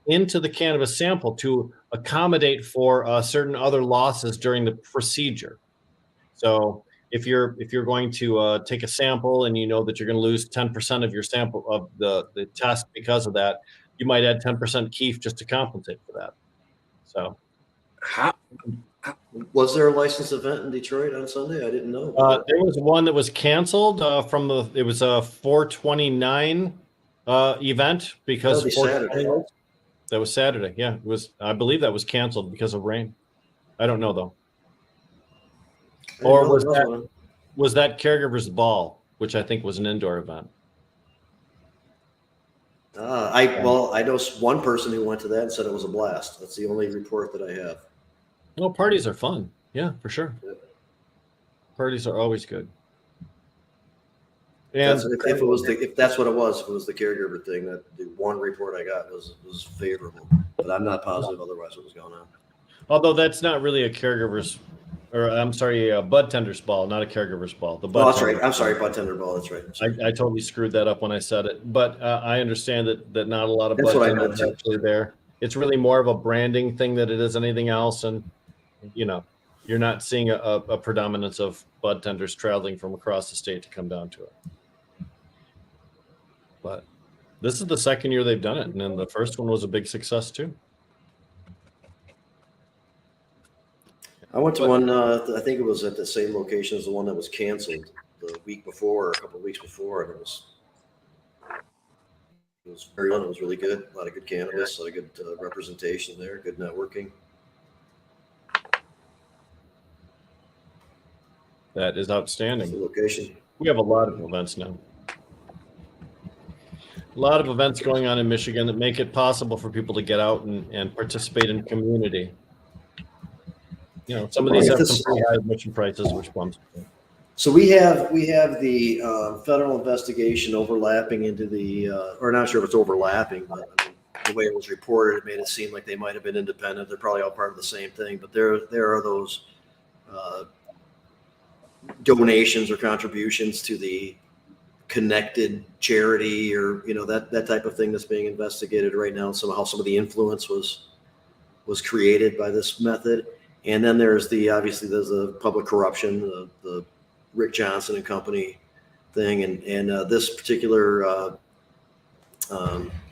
into the cannabis sample to accommodate for certain other losses during the procedure. So if you're going to take a sample and you know that you're going to lose 10% of your sample of the test because of that, you might add 10% keef just to compensate for that. So Was there a licensed event in Detroit on Sunday? I didn't know. There was one that was canceled it was a 429 event because That'll be Saturday. That was Saturday. Yeah, it was. I believe that was canceled because of rain. I don't know though. Or was that Caregivers Ball, which I think was an indoor event? I know one person who went to that and said it was a blast. That's the only report that I have. Well, parties are fun. Yeah, for sure. Yeah. Parties are always good. And if that's what it was, if it was the caregiver thing, that the one report I got was favorable, but I'm not positive otherwise what was going on. Although that's not really a caregiver's, or I'm sorry, a bud tender's ball, not a caregiver's ball. The bud that's right. I'm sorry, bud tender ball. That's right. I totally screwed that up when I said it, but I understand that not a lot of bud tenders are actually there. It's really more of a branding thing than it is anything else, and you're not seeing a predominance of bud tenders traveling from across the state to come down to it. But this is the second year they've done it, and then the first one was a big success too. I went to one. I think it was at the same location as the one that was canceled the week before, or a couple of weeks before, and it was very fun. It was really good. A lot of good cannabis, a lot of good representation there, good networking. That is outstanding. The location. We have a lot of events now. A lot of events going on in Michigan that make it possible for people to get out and participate in community. Some of these have some pretty high admission prices, which bumps. So we have the federal investigation overlapping into the, or not sure if it's overlapping, but I mean, the way it was reported, it made it seem like they might have been independent. They're probably all part of the same thing, but there are those donations or contributions to the connected charity, or that type of thing that's being investigated right now. Somehow some of the influence was created by this method. And then there's obviously the public corruption, the Rick Johnson and company thing, and this particular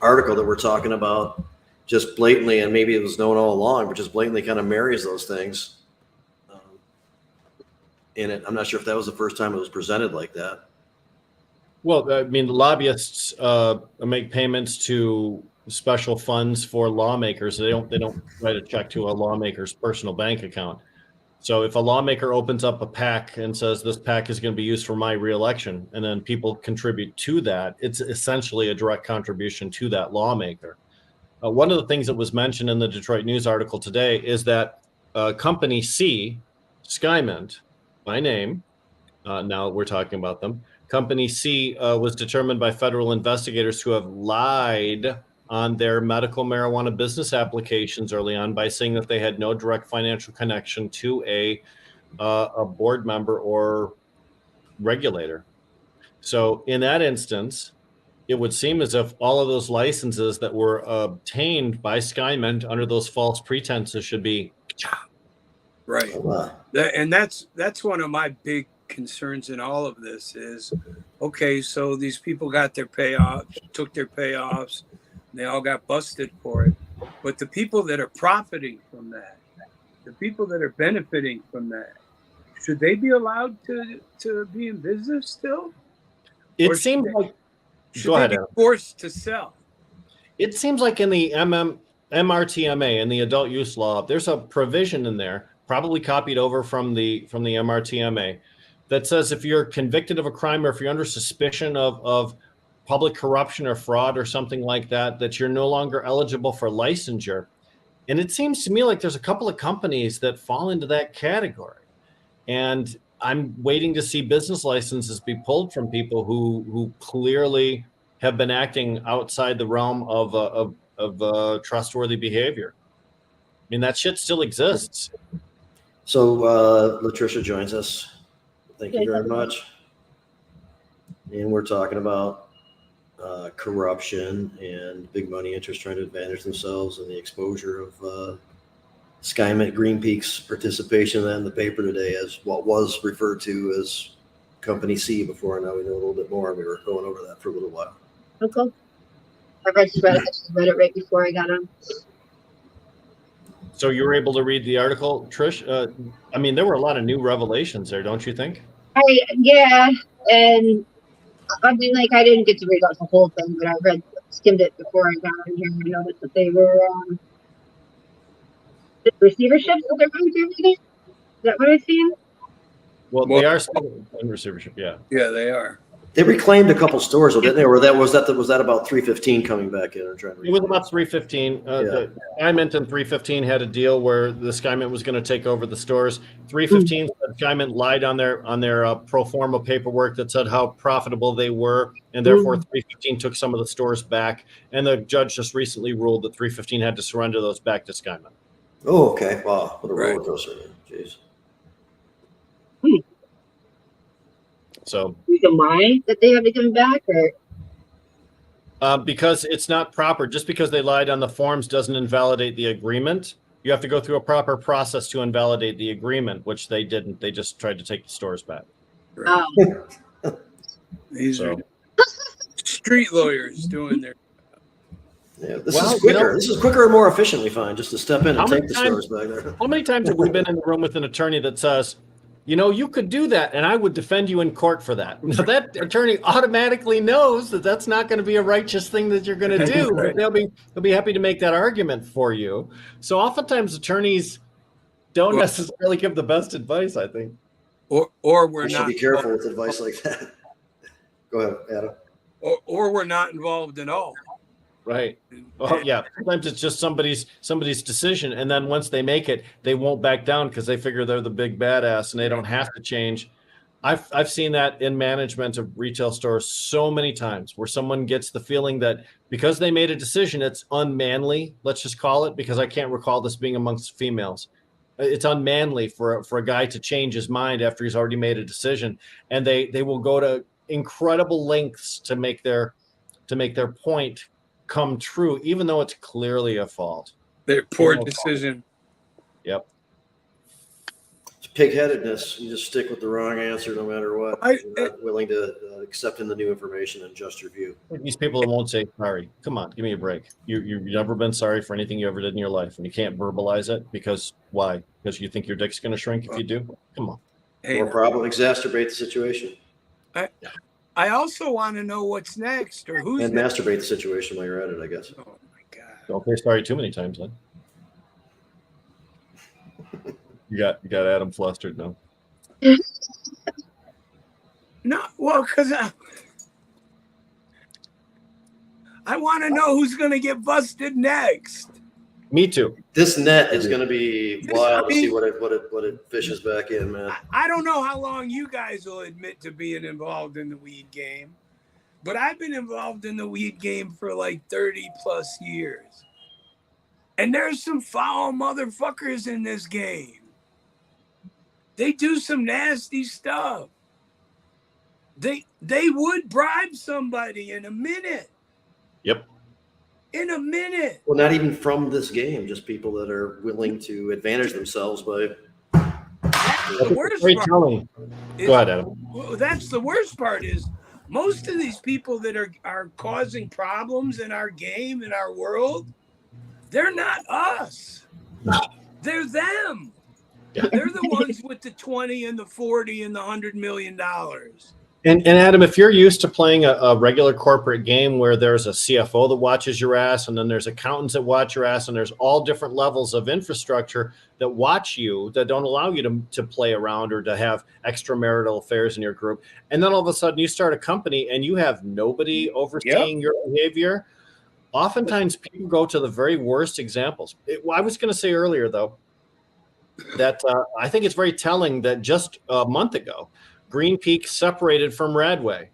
article that we're talking about just blatantly, and maybe it was known all along, but just blatantly kind of marries those things. And I'm not sure if that was the first time it was presented like that. Well, I mean, the lobbyists make payments to special funds for lawmakers. They don't write a check to a lawmaker's personal bank account. So if a lawmaker opens up a PAC and says this PAC is going to be used for my reelection, and then people contribute to that, it's essentially a direct contribution to that lawmaker. One of the things that was mentioned in the Detroit News article today is that Company C, Skymint, by name, now we're talking about them, Company C was determined by federal investigators to have lied on their medical marijuana business applications early on by saying that they had no direct financial connection to a board member or regulator. So in that instance, it would seem as if all of those licenses that were obtained by Skymint under those false pretenses should be right. And that's one of my big concerns in all of this is, okay, so these people got their payoffs, took their payoffs, they all got busted for it. But the people that are profiting from that, the people that are benefiting from that, should they be allowed to be in business still? It seems like. Should Go they ahead, be Adam. forced to sell? It seems like in the MRTMA, in the adult use law, there's a provision in there, probably copied over from the MRTMA, that says if you're convicted of a crime or if you're under suspicion of public corruption or fraud or something like that, that you're no longer eligible for licensure. And it seems to me like there's a couple of companies that fall into that category. And I'm waiting to see business licenses be pulled from people who clearly have been acting outside the realm of trustworthy behavior. I mean, that shit still exists. So Latricia joins us. Thank you very much. And we're talking about corruption and big money interests trying to advantage themselves and the exposure of SkyMint Green Peak's participation in the paper today as what was referred to as Company C before. Now we know a little bit more. We were going over that for a little while. Okay. I just read it right before I got on. So you were able to read the article, Trish? I mean, there were a lot of new revelations there, don't you think? Yeah, and I mean, like, I didn't get to read out the whole thing, but I skimmed it before I got on here, and I noticed that they were receiverships that they're going through. Is that what I've seen? Well, they are still in receivership, yeah. Yeah, they are. They reclaimed a couple stores, didn't they? Or was that about 315 coming back in or trying to? It was about 315. The SkyMint and 315 had a deal where the SkyMint was going to take over the stores. 315 said SkyMint lied on their pro forma paperwork that said how profitable they were, and therefore 315 took some of the stores back. And the judge just recently ruled that 315 had to surrender those back to SkyMint. Oh, okay. Wow, what a roller coaster! Jeez. So reason why that they have to come back, or because it's not proper. Just because they lied on the forms doesn't invalidate the agreement. You have to go through a proper process to invalidate the agreement, which they didn't. They just tried to take the stores back. Right. These are street lawyers doing their. Yeah, this is quicker. This is quicker and more efficient. We find just to step in and take the stores back there. How many times have we been in the room with an attorney that says, you know, you could do that, and I would defend you in court for that. Now, that attorney automatically knows that that's not going to be a righteous thing that you're going to do. But they'll be happy to make that argument for you. So oftentimes attorneys don't necessarily give the best advice, I think. Or we're not. Be careful with advice like that. Go ahead, Adam. Or we're not involved at all. Right. Oh yeah. Sometimes it's just somebody's decision, and then once they make it, they won't back down because they figure they're the big badass and they don't have to change. I've seen that in management of retail stores so many times where someone gets the feeling that because they made a decision, it's unmanly. Let's just call it, because I can't recall this being amongst females. It's unmanly for a guy to change his mind after he's already made a decision, and they will go to incredible lengths to make their point come true, even though it's clearly a fault. Their poor decision. Yep. It's pig-headedness. You just stick with the wrong answer no matter what. You're not willing to accept in the new information and adjust your view. These people that won't say sorry. Come on, give me a break. You've never been sorry for anything you ever did in your life, and you can't verbalize it because why? Because you think your dick's going to shrink if you do? Come on. Or problem exacerbate the situation. I also want to know what's next, or who's and next. masturbate the situation while you're at it, I guess. Oh my god! Don't say sorry too many times, then. You got Adam flustered now. No, well, because I want to know who's going to get busted next. Me too. This net is going to be wild to see what it fishes back in, man. I don't know how long you guys will admit to being involved in the weed game, but I've been involved in the weed game for like 30 plus years. And there's some foul motherfuckers in this game. They do some nasty stuff. They would bribe somebody in a minute. Yep. In a minute. Well, not even from this game, just people that are willing to advantage themselves by. That's the worst part. Go ahead, Adam. Well, that's the worst part is most of these people that are causing problems in our game, in our world, They're not us. They're them. They're the ones with the 20 and the 40 and the $100 million. And Adam, if you're used to playing a regular corporate game where there's a CFO that watches your ass, and then there's accountants that watch your ass, and there's all different levels of infrastructure that watch you, that don't allow you to play around or to have extramarital affairs in your group, and then all of a sudden you start a company and you have nobody overseeing your behavior, oftentimes people go to the very worst examples. I was going to say earlier, though, that I think it's very telling that just a month ago, Green Peak separated from Radway.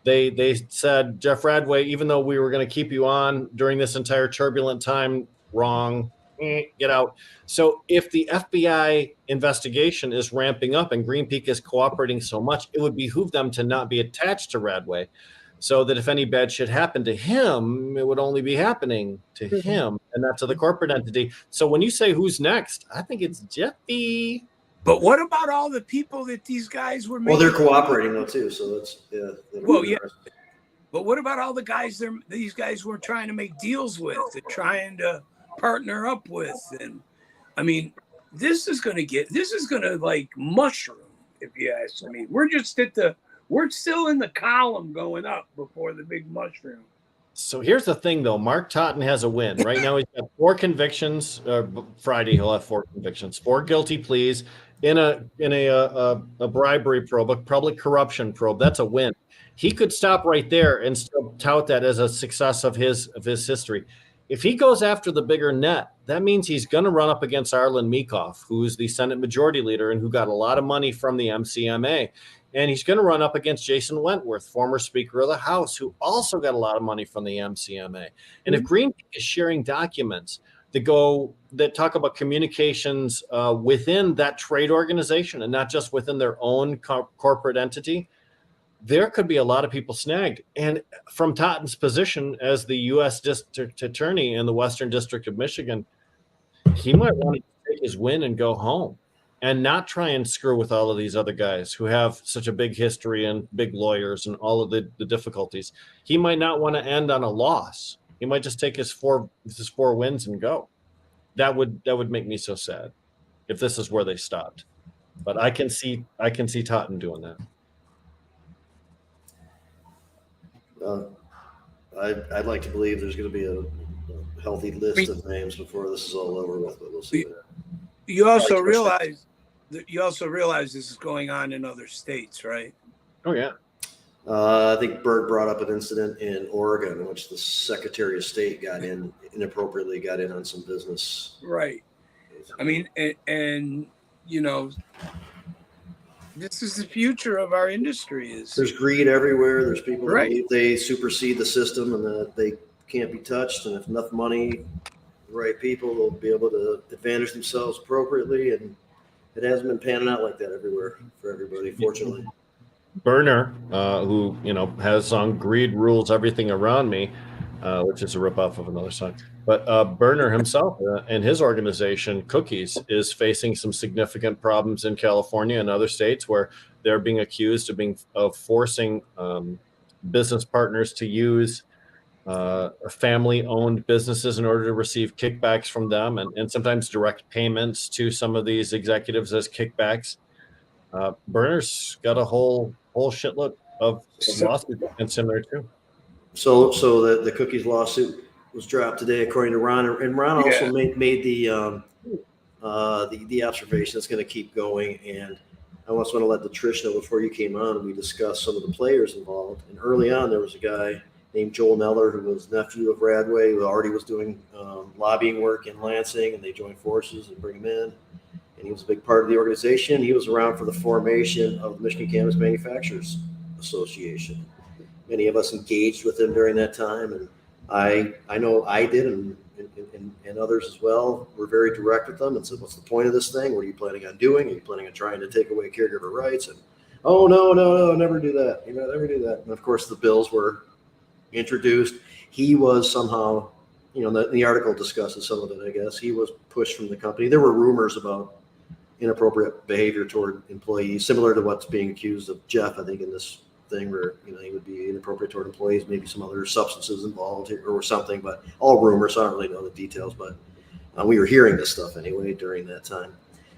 They said, Jeff Radway, even though we were going to keep you on during this entire turbulent time, wrong, get out. So if the FBI investigation is ramping up and Green Peak is cooperating so much, it would behoove them to not be attached to Radway, so that if any bad shit happened to him, it would only be happening to him and not to the corporate entity. So when you say who's next, I think it's Jeffy. But what about all the people that these guys were making? Well, they're cooperating though too, so that's But what about all the guys these guys were trying to make deals with and trying to partner up with? And I mean, this is gonna like mushroom, if you ask me. We're still in the column going up before the big mushroom. So here's the thing, though. Mark Totten has a win. Right now he's got 4 convictions. Friday he'll have 4 convictions, 4 guilty pleas in a bribery probe, a public corruption probe. That's a win. He could stop right there and still tout that as a success of his history. If he goes after the bigger net, that means he's going to run up against Arlen Meekhoff, who's the Senate Majority Leader and who got a lot of money from the MCMA. And he's going to run up against Jason Wentworth, former Speaker of the House, who also got a lot of money from the MCMA. And if Green Peak is sharing documents that talk about communications within that trade organization and not just within their own corporate entity, there could be a lot of people snagged. And from Totten's position as the U.S. District Attorney in the Western District of Michigan, he might want to take his win and go home and not try and screw with all of these other guys who have such a big history and big lawyers and all of the difficulties. He might not want to end on a loss. He might just take his four wins and go. That would make me so sad if this is where they stopped. But I can see Totten doing that. I'd like to believe there's going to be a healthy list of names before this is all over with, but we'll see. You also realize this is going on in other states, right? Oh yeah. I think Berg brought up an incident in Oregon in which the Secretary of State inappropriately got in on some business. Right. I mean, and you know, this is the future of our industry. There's greed everywhere. There's people that believe they supersede the system and that they can't be touched. And if enough money, the right people will be able to advantage themselves appropriately. And it hasn't been panning out like that everywhere for everybody, fortunately. Berner, who has song "Greed Rules Everything Around Me," which is a ripoff of another song. But Berner himself and his organization, Cookies, is facing some significant problems in California and other states where they're being accused of forcing business partners to use family-owned businesses in order to receive kickbacks from them, and sometimes direct payments to some of these executives as kickbacks. Berner's got a whole shitload of lawsuits against him there too. So the Cookies lawsuit was dropped today, according to Ron, and Ron also made the observation it's going to keep going. And I also want to let Trish know, before you came on, we discussed some of the players involved. And early on, there was a guy named Joel Neller, who was nephew of Radway, who already was doing lobbying work in Lansing, and they joined forces and bring him in. And he was a big part of the organization. He was around for the formation of the Michigan Cannabis Manufacturers Association. Many of us engaged with him during that time, and I know I did, and others as well. Were very direct with them and said, "What's the point of this thing? What are you planning on doing? Are you planning on trying to take away caregiver rights?" And oh no, never do that. Never do that. And of course, the bills were introduced. He was somehow, the article discusses some of it. I guess he was pushed from the company. There were rumors about inappropriate behavior toward employees, similar to what's being accused of Jeff, I think, in this thing where, he would be inappropriate toward employees, maybe some other substances involved here or something, but all rumors. So I don't really know the details, but we were hearing this stuff anyway during that time.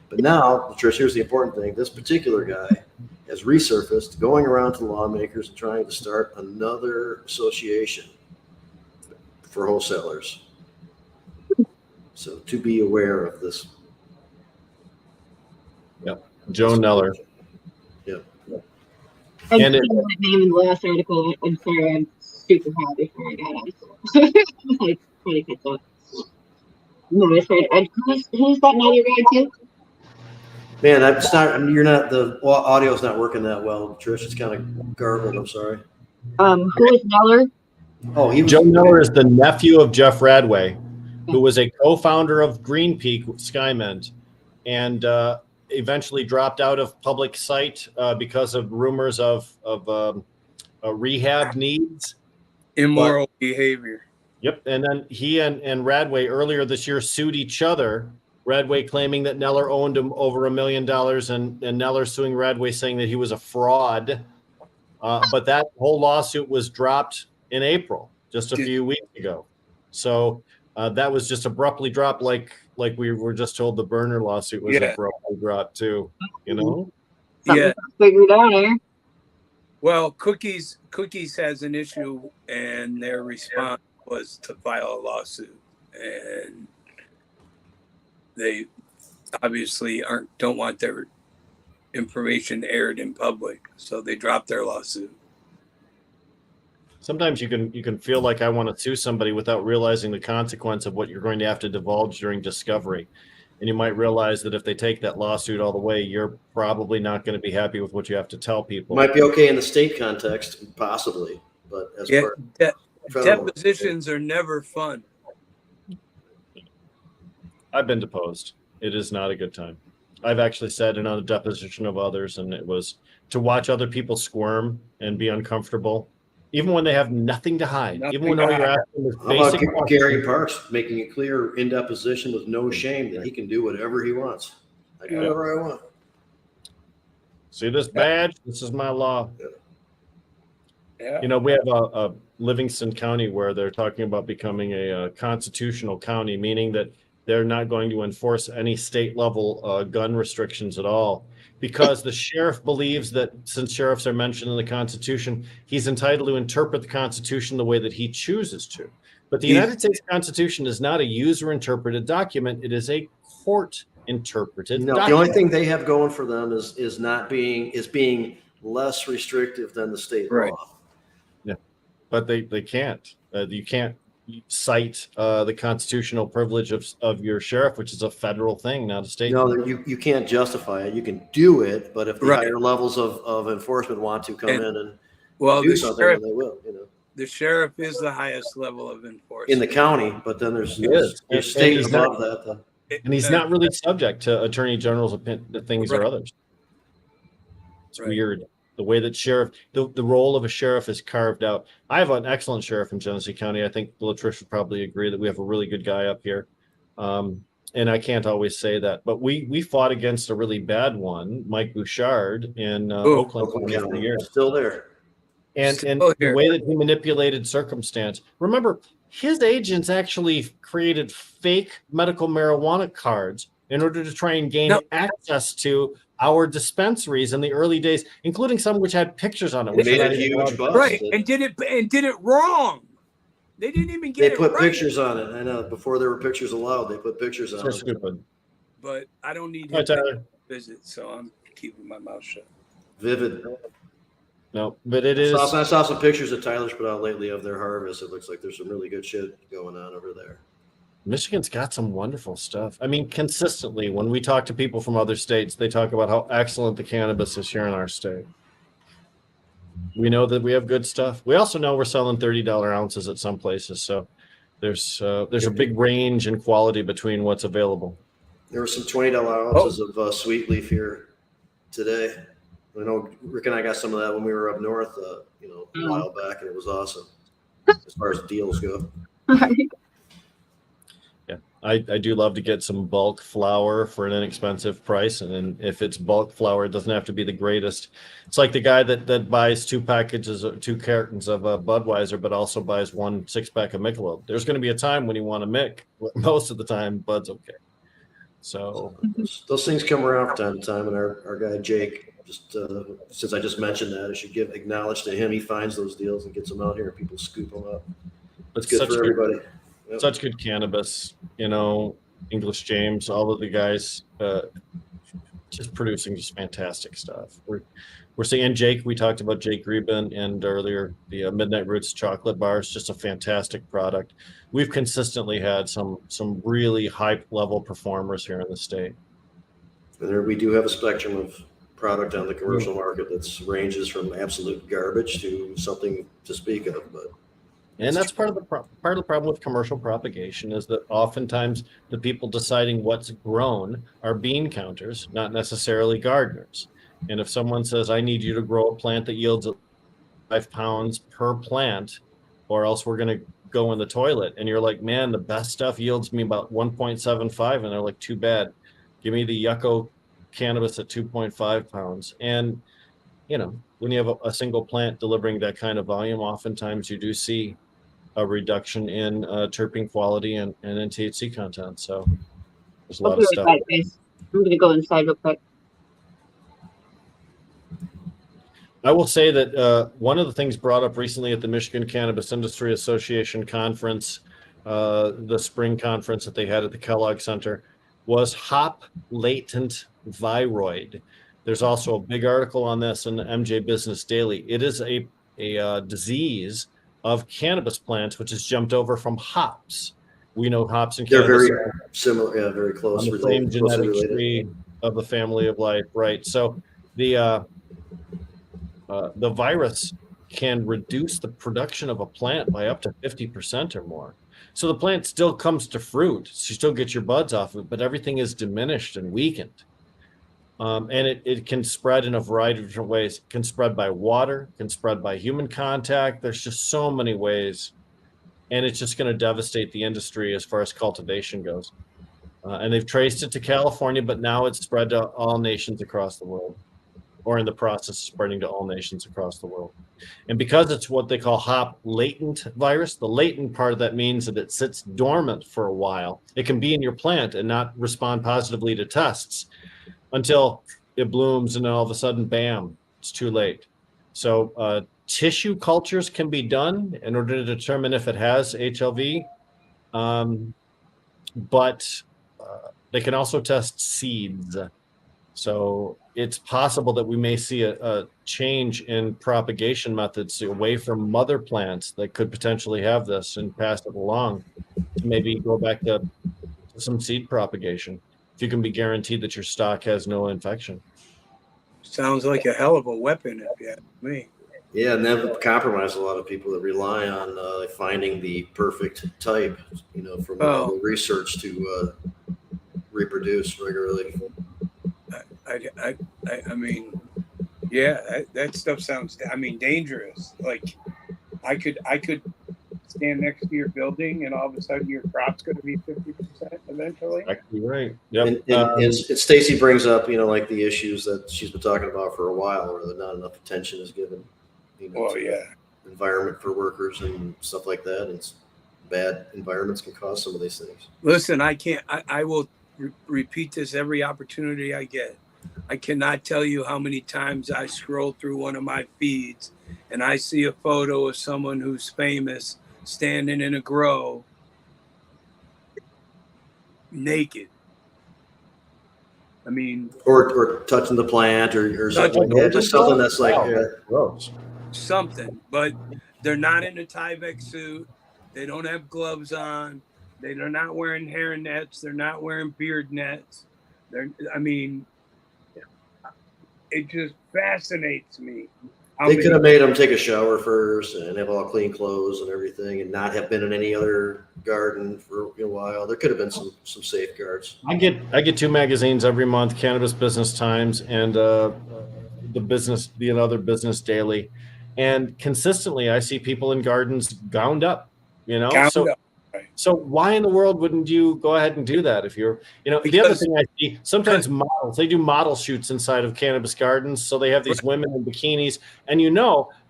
But now, Trish, here's the important thing. This particular guy has resurfaced, going around to lawmakers and trying to start another association for wholesalers. So to be aware of this. Yep. Joe Neller. Yep. I And put my name in the last article. I'm sorry, I'm super hot before I got on. So. Like 20 minutes off. No, I started. Who's that other guy too? Man, it's not. You're not. The audio's not working that well, Trish. It's kind of garbled. I'm sorry. Who is Neller? Oh, Joe Neller is the nephew of Jeff Radway, who was a co-founder of Green Peak Skymint, and eventually dropped out of public sight because of rumors of rehab needs, Immoral behavior. Yep, and then he and Radway earlier this year sued each other. Radway claiming that Neller owed him over $1 million, and Neller suing Radway saying that he was a fraud. But that whole lawsuit was dropped in April, just a few weeks ago. So that was just abruptly dropped, like we were just told the Burner lawsuit was abruptly dropped too. Something figured out there. Well, Cookies has an issue, and their response was to file a lawsuit, and they obviously don't want their information aired in public, so they dropped their lawsuit. Sometimes you can feel like I want to sue somebody without realizing the consequence of what you're going to have to divulge during discovery. And you might realize that if they take that lawsuit all the way, you're probably not going to be happy with what you have to tell people. Might be okay in the state context, possibly, but as depositions are never fun. I've been deposed. It is not a good time. I've actually said it on a deposition of others, and it was to watch other people squirm and be uncomfortable, even when they have nothing to hide. Even when all you're asking is basic. How about Gary Parks making it clear in deposition with no shame that he can do whatever he wants? I do whatever I want. See this badge? This is my law. Yeah. We have a Livingston County where they're talking about becoming a constitutional county, meaning that they're not going to enforce any state level gun restrictions at all, because the sheriff believes that since sheriffs are mentioned in the Constitution, he's entitled to interpret the Constitution the way that he chooses to. But the United States Constitution is not a user interpreted document. It is a court interpreted document. The only thing they have going for them is being less restrictive than the state law. Yeah, but they can't. You can't cite the constitutional privilege of your sheriff, which is a federal thing, not a state No, thing. you can't justify it. You can do it, but if the higher levels of enforcement want to come in and do something, then they will. The sheriff is the highest level of enforcement in the county, but then there's state above that. And he's not really subject to attorney general's things or others. It's weird. The way that the role of a sheriff is carved out. I have an excellent sheriff in Genesee County. I think Latrish would probably agree that we have a really good guy up here. And I can't always say that, but we fought against a really bad one, Mike Bouchard in Oakland County for years. Still there. And the way that he manipulated circumstance. Remember, his agents actually created fake medical marijuana cards in order to try and gain access to our dispensaries in the early days, including some which had pictures on it. They made a huge bust. Right, and did it wrong. They didn't even get it. They put right. pictures on it. I know. Before there were pictures allowed, they put pictures on it. Stupid. But I don't need him to visit, so I'm keeping my mouth shut. Vivid. No, but it is. I saw some pictures that Tyler's put out lately of their harvest. It looks like there's some really good shit going on over there. Michigan's got some wonderful stuff. I mean, consistently, when we talk to people from other states, they talk about how excellent the cannabis is here in our state. We know that we have good stuff. We also know we're selling $30 ounces at some places. So there's a big range in quality between what's available. There were some $20 ounces of sweet leaf here today. I know Rick and I got some of that when we were up north, a while back, and it was awesome as far as deals go. I do love to get some bulk flower for an inexpensive price. And then if it's bulk flower, it doesn't have to be the greatest. It's like the guy that buys 2 cartons of Budweiser, but also buys 1 6-pack of Michelob. There's going to be a time when you want a Mick. Most of the time, Bud's okay. So those things come around from time to time. And our guy, Jake, just since I just mentioned that, I should acknowledge to him. He finds those deals and gets them out here and people scoop them up. That's good for everybody. Yep. Such good cannabis, English James, all of the guys just producing just fantastic stuff. We're seeing Jake. We talked about Jake Reben and earlier the Midnight Roots chocolate bars, just a fantastic product. We've consistently had some really high level performers here in the state. And there we do have a spectrum of product on the commercial market that ranges from absolute garbage to something to speak of, but. And that's part of the problem with commercial propagation is that oftentimes the people deciding what's grown are bean counters, not necessarily gardeners. And if someone says, I need you to grow a plant that yields 5 pounds per plant, or else we're going to go in the toilet. And you're like, man, the best stuff yields me about 1.75. And they're like, too bad. Give me the Yucco cannabis at 2.5 pounds. And, when you have a single plant delivering that kind of volume, oftentimes you do see a reduction in terpene quality and in THC content. So there's a lot of stuff. I'm going to go inside real quick. I will say that one of the things brought up recently at the Michigan Cannabis Industry Association conference, the spring conference that they had at the Kellogg Center, was hop latent viroid. There's also a big article on this in the MJ Business Daily. It is a disease of cannabis plants, which has jumped over from hops. We know hops and cannabis they're very similar, yeah, very close. On the same genetic tree of the family of life, right? So the virus can reduce the production of a plant by up to 50% or more. So the plant still comes to fruit. So you still get your buds off of it, but everything is diminished and weakened. And it can spread in a variety of different ways. It can spread by water, can spread by human contact. There's just so many ways. And it's just going to devastate the industry as far as cultivation goes. And they've traced it to California, but now it's spread to all nations across the world, or in the process of spreading to all nations across the world. And because it's what they call hop latent virus, the latent part of that means that it sits dormant for a while. It can be in your plant and not respond positively to tests until it blooms, and then all of a sudden, bam, it's too late. So tissue cultures can be done in order to determine if it has HLV, but they can also test seeds. So it's possible that we may see a change in propagation methods away from mother plants that could potentially have this and pass it along to maybe go back to some seed propagation, if you can be guaranteed that your stock has no infection. Sounds like a hell of a weapon, if you ask me. Yeah, and that compromised a lot of people that rely on finding the perfect type, from the research to reproduce regularly. I mean, yeah, that stuff sounds, dangerous. Like I could stand next to your building and all of a sudden your crop's going to be 50% eventually. Exactly right. Yep. And Stacy brings up, like the issues that she's been talking about for a while, where not enough attention is given, to environment for workers and stuff like that. And bad environments can cause some of these things. Listen, I will repeat this every opportunity I get. I cannot tell you how many times I scroll through one of my feeds and I see a photo of someone who's famous standing in a grow naked. I mean, or touching the plant or something like that. Just something that's like gross. Something, but they're not in a Tyvek suit. They don't have gloves on. They're not wearing hair nets. They're not wearing beard nets. It just fascinates me. They could have made them take a shower first and have all clean clothes and everything, and not have been in any other garden for a while. There could have been some safeguards. I get 2 magazines every month: Cannabis Business Times and the Other Business Daily, and consistently I see people in gardens gowned up. Gowned so up, right. So why in the world wouldn't you go ahead and do that if you're, the other Because- thing I see, sometimes models, they do model shoots inside of cannabis gardens. So they have these women in bikinis, and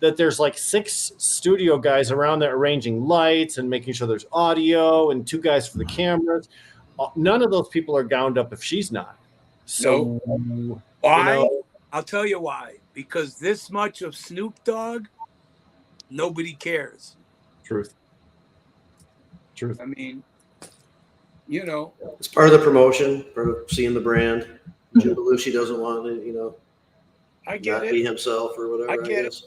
that there's like 6 studio guys around there arranging lights and making sure there's audio and 2 guys for the cameras. None of those people are gowned up if she's not. So Why? I'll tell you why. Because this much of Snoop Dogg, nobody cares. Truth. I mean, It's part of the promotion, part of seeing the brand. Jim Belushi doesn't want to, I get not be it. himself or whatever. I get guess.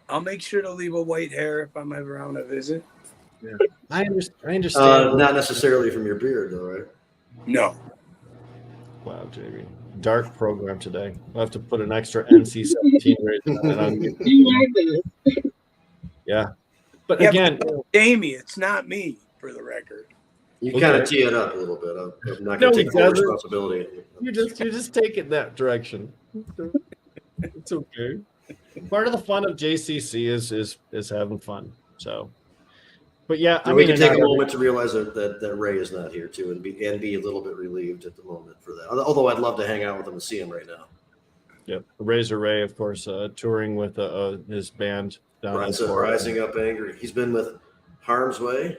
I'll make sure to leave a white hair if I'm ever on a visit. Yeah. I understand. Not necessarily from your beard, though, right? No. Wow, JB. Dark program today. I'll have to put an extra NC-17 rating on it. Yeah. But again, Jamie, it's not me, for the record. You kind of tee it up a little bit. I'm not going to take full responsibility. You just take it that direction. It's okay. Part of the fun of JCC is having fun. So, but yeah, we can take a moment to realize that Ray is not here too, and be a little bit relieved at the moment for that. Although I'd love to hang out with him and see him right now. Yep, Razor Ray, of course, touring with his band down in Florida. Rising Up Angry. He's been with Harm's Way,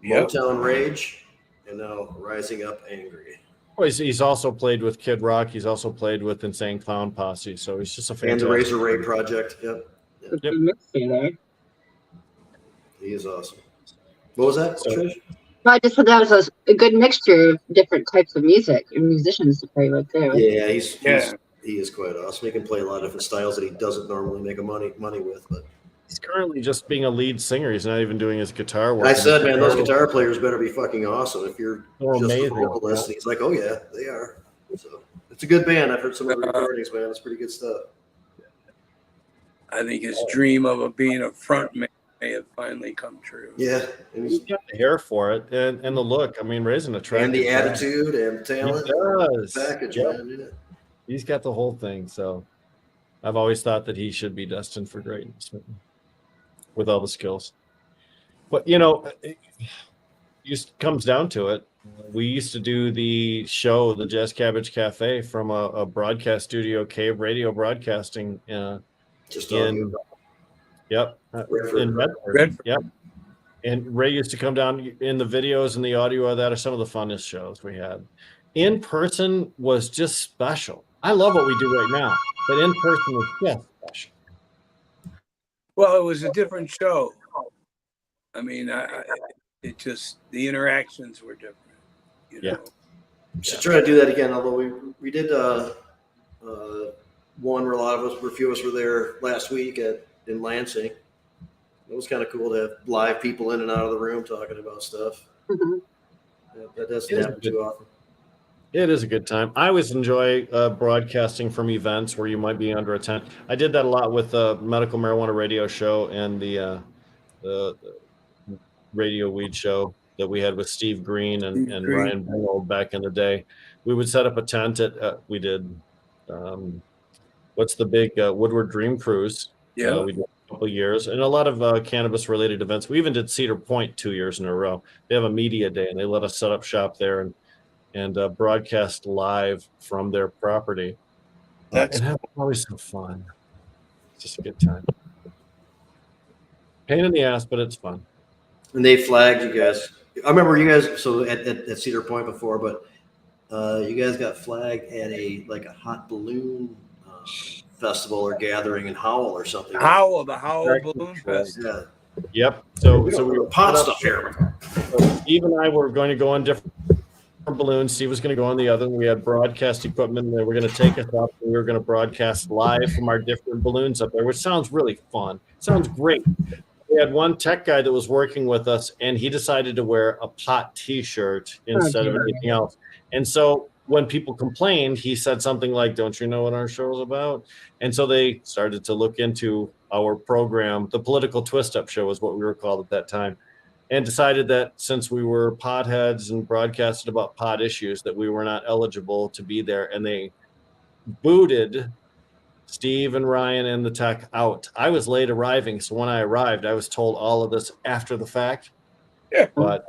Motown Rage, and now Rising Up Angry. Well, he's also played with Kid Rock. He's also played with Insane Clown Posse. So he's just a fantastic. And the Razor Ray Project. Yep. He is awesome. What was that, Trish? I just thought that was a good mixture of different types of music and musicians to play with there. Yeah, he is quite awesome. He can play a lot of different styles that he doesn't normally make money with, but he's currently just being a lead singer. He's not even doing his guitar work. I said, man, those guitar players better be fucking awesome. If you're just amazing. a vocalist, he's like, oh yeah, they are. So it's a good band. I've heard some of the recordings, man. It's pretty good stuff. I think his dream of being a front man may have finally come true. Yeah, and he's got the hair for it and the look. I mean, Ray's an attractive and the attitude and talent. He does. Package, yep. Man. Yeah. He's got the whole thing. So I've always thought that he should be destined for greatness with all the skills. But it just comes down to it. We used to do the show, the Jazz Cabbage Cafe, from a broadcast studio, Cave Radio Broadcasting. In Redford. Yep. And Ray used to come down in the videos and the audio of that are some of the funnest shows we had. In person was just special. I love what we do right now, but in person was just special. Well, it was a different show. I mean, it just, the interactions were different. Yeah. We should try to do that again. Although we did one where a few of us were there last week in Lansing. It was kind of cool to have live people in and out of the room talking about stuff. Mm-hmm. That doesn't happen too often. It is a good time. I always enjoy broadcasting from events where you might be under a tent. I did that a lot with the Medical Marijuana Radio Show and the Radio Weed Show that we had with Steve Green and Ryan Bingold back in the day. We would set up a tent we did, what's the big Woodward Dream Cruise? Yeah. We did a couple of years and a lot of cannabis-related events. We even did Cedar Point 2 years in a row. They have a media day, and they let us set up shop there and broadcast live from their property. And have always some fun. It's just a good time. Pain in the ass, but it's fun. And they flagged you guys. I remember you guys at Cedar Point before, but you guys got flagged at a hot balloon festival or gathering in Howell or something. The Howell Balloon Fest. Yeah. Yep. So we were pot stuff here. Steve and I were going to go on different balloons. Steve was going to go on the other. We had broadcast equipment, and they were going to take us up, and we were going to broadcast live from our different balloons up there, which sounds really fun. Sounds great. We had one tech guy that was working with us, and he decided to wear a pot T-shirt instead of anything else. And so when people complained, he said something like, "Don't you know what our show is about?" And so they started to look into our program. The Political Twist-Up Show is what we were called at that time, and decided that since we were potheads and broadcasted about pot issues, that we were not eligible to be there. And they booted Steve and Ryan and the tech out. I was late arriving, so when I arrived, I was told all of this after the fact. Yeah. But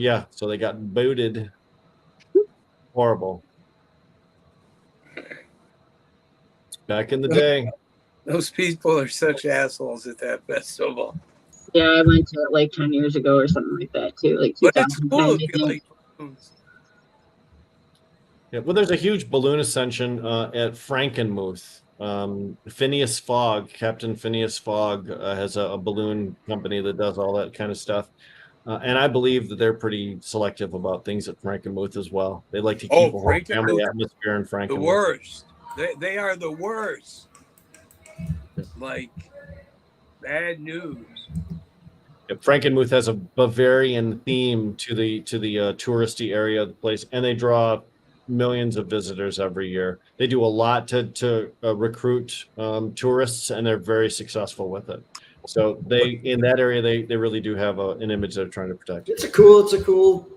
yeah, so they got booted. Horrible. Back in the day. Those people are such assholes at that festival. Yeah, I went to it like 10 years ago or something like that too, like But it's 2010. cool I if you think. like balloons. Yeah, well, there's a huge balloon ascension at Frankenmuth. Phineas Fogg, Captain Phineas Fogg, has a balloon company that does all that kind of stuff. And I believe that they're pretty selective about things at Frankenmuth as well. They like to keep a whole family Frankenmuth, atmosphere in Frankenmuth. the worst. They are the worst. Like, bad news. Yeah, Frankenmuth has a Bavarian theme to the touristy area of the place, and they draw millions of visitors every year. They do a lot to recruit tourists, and they're very successful with it. So they in that area they really do have an image they're trying to protect. It's a cool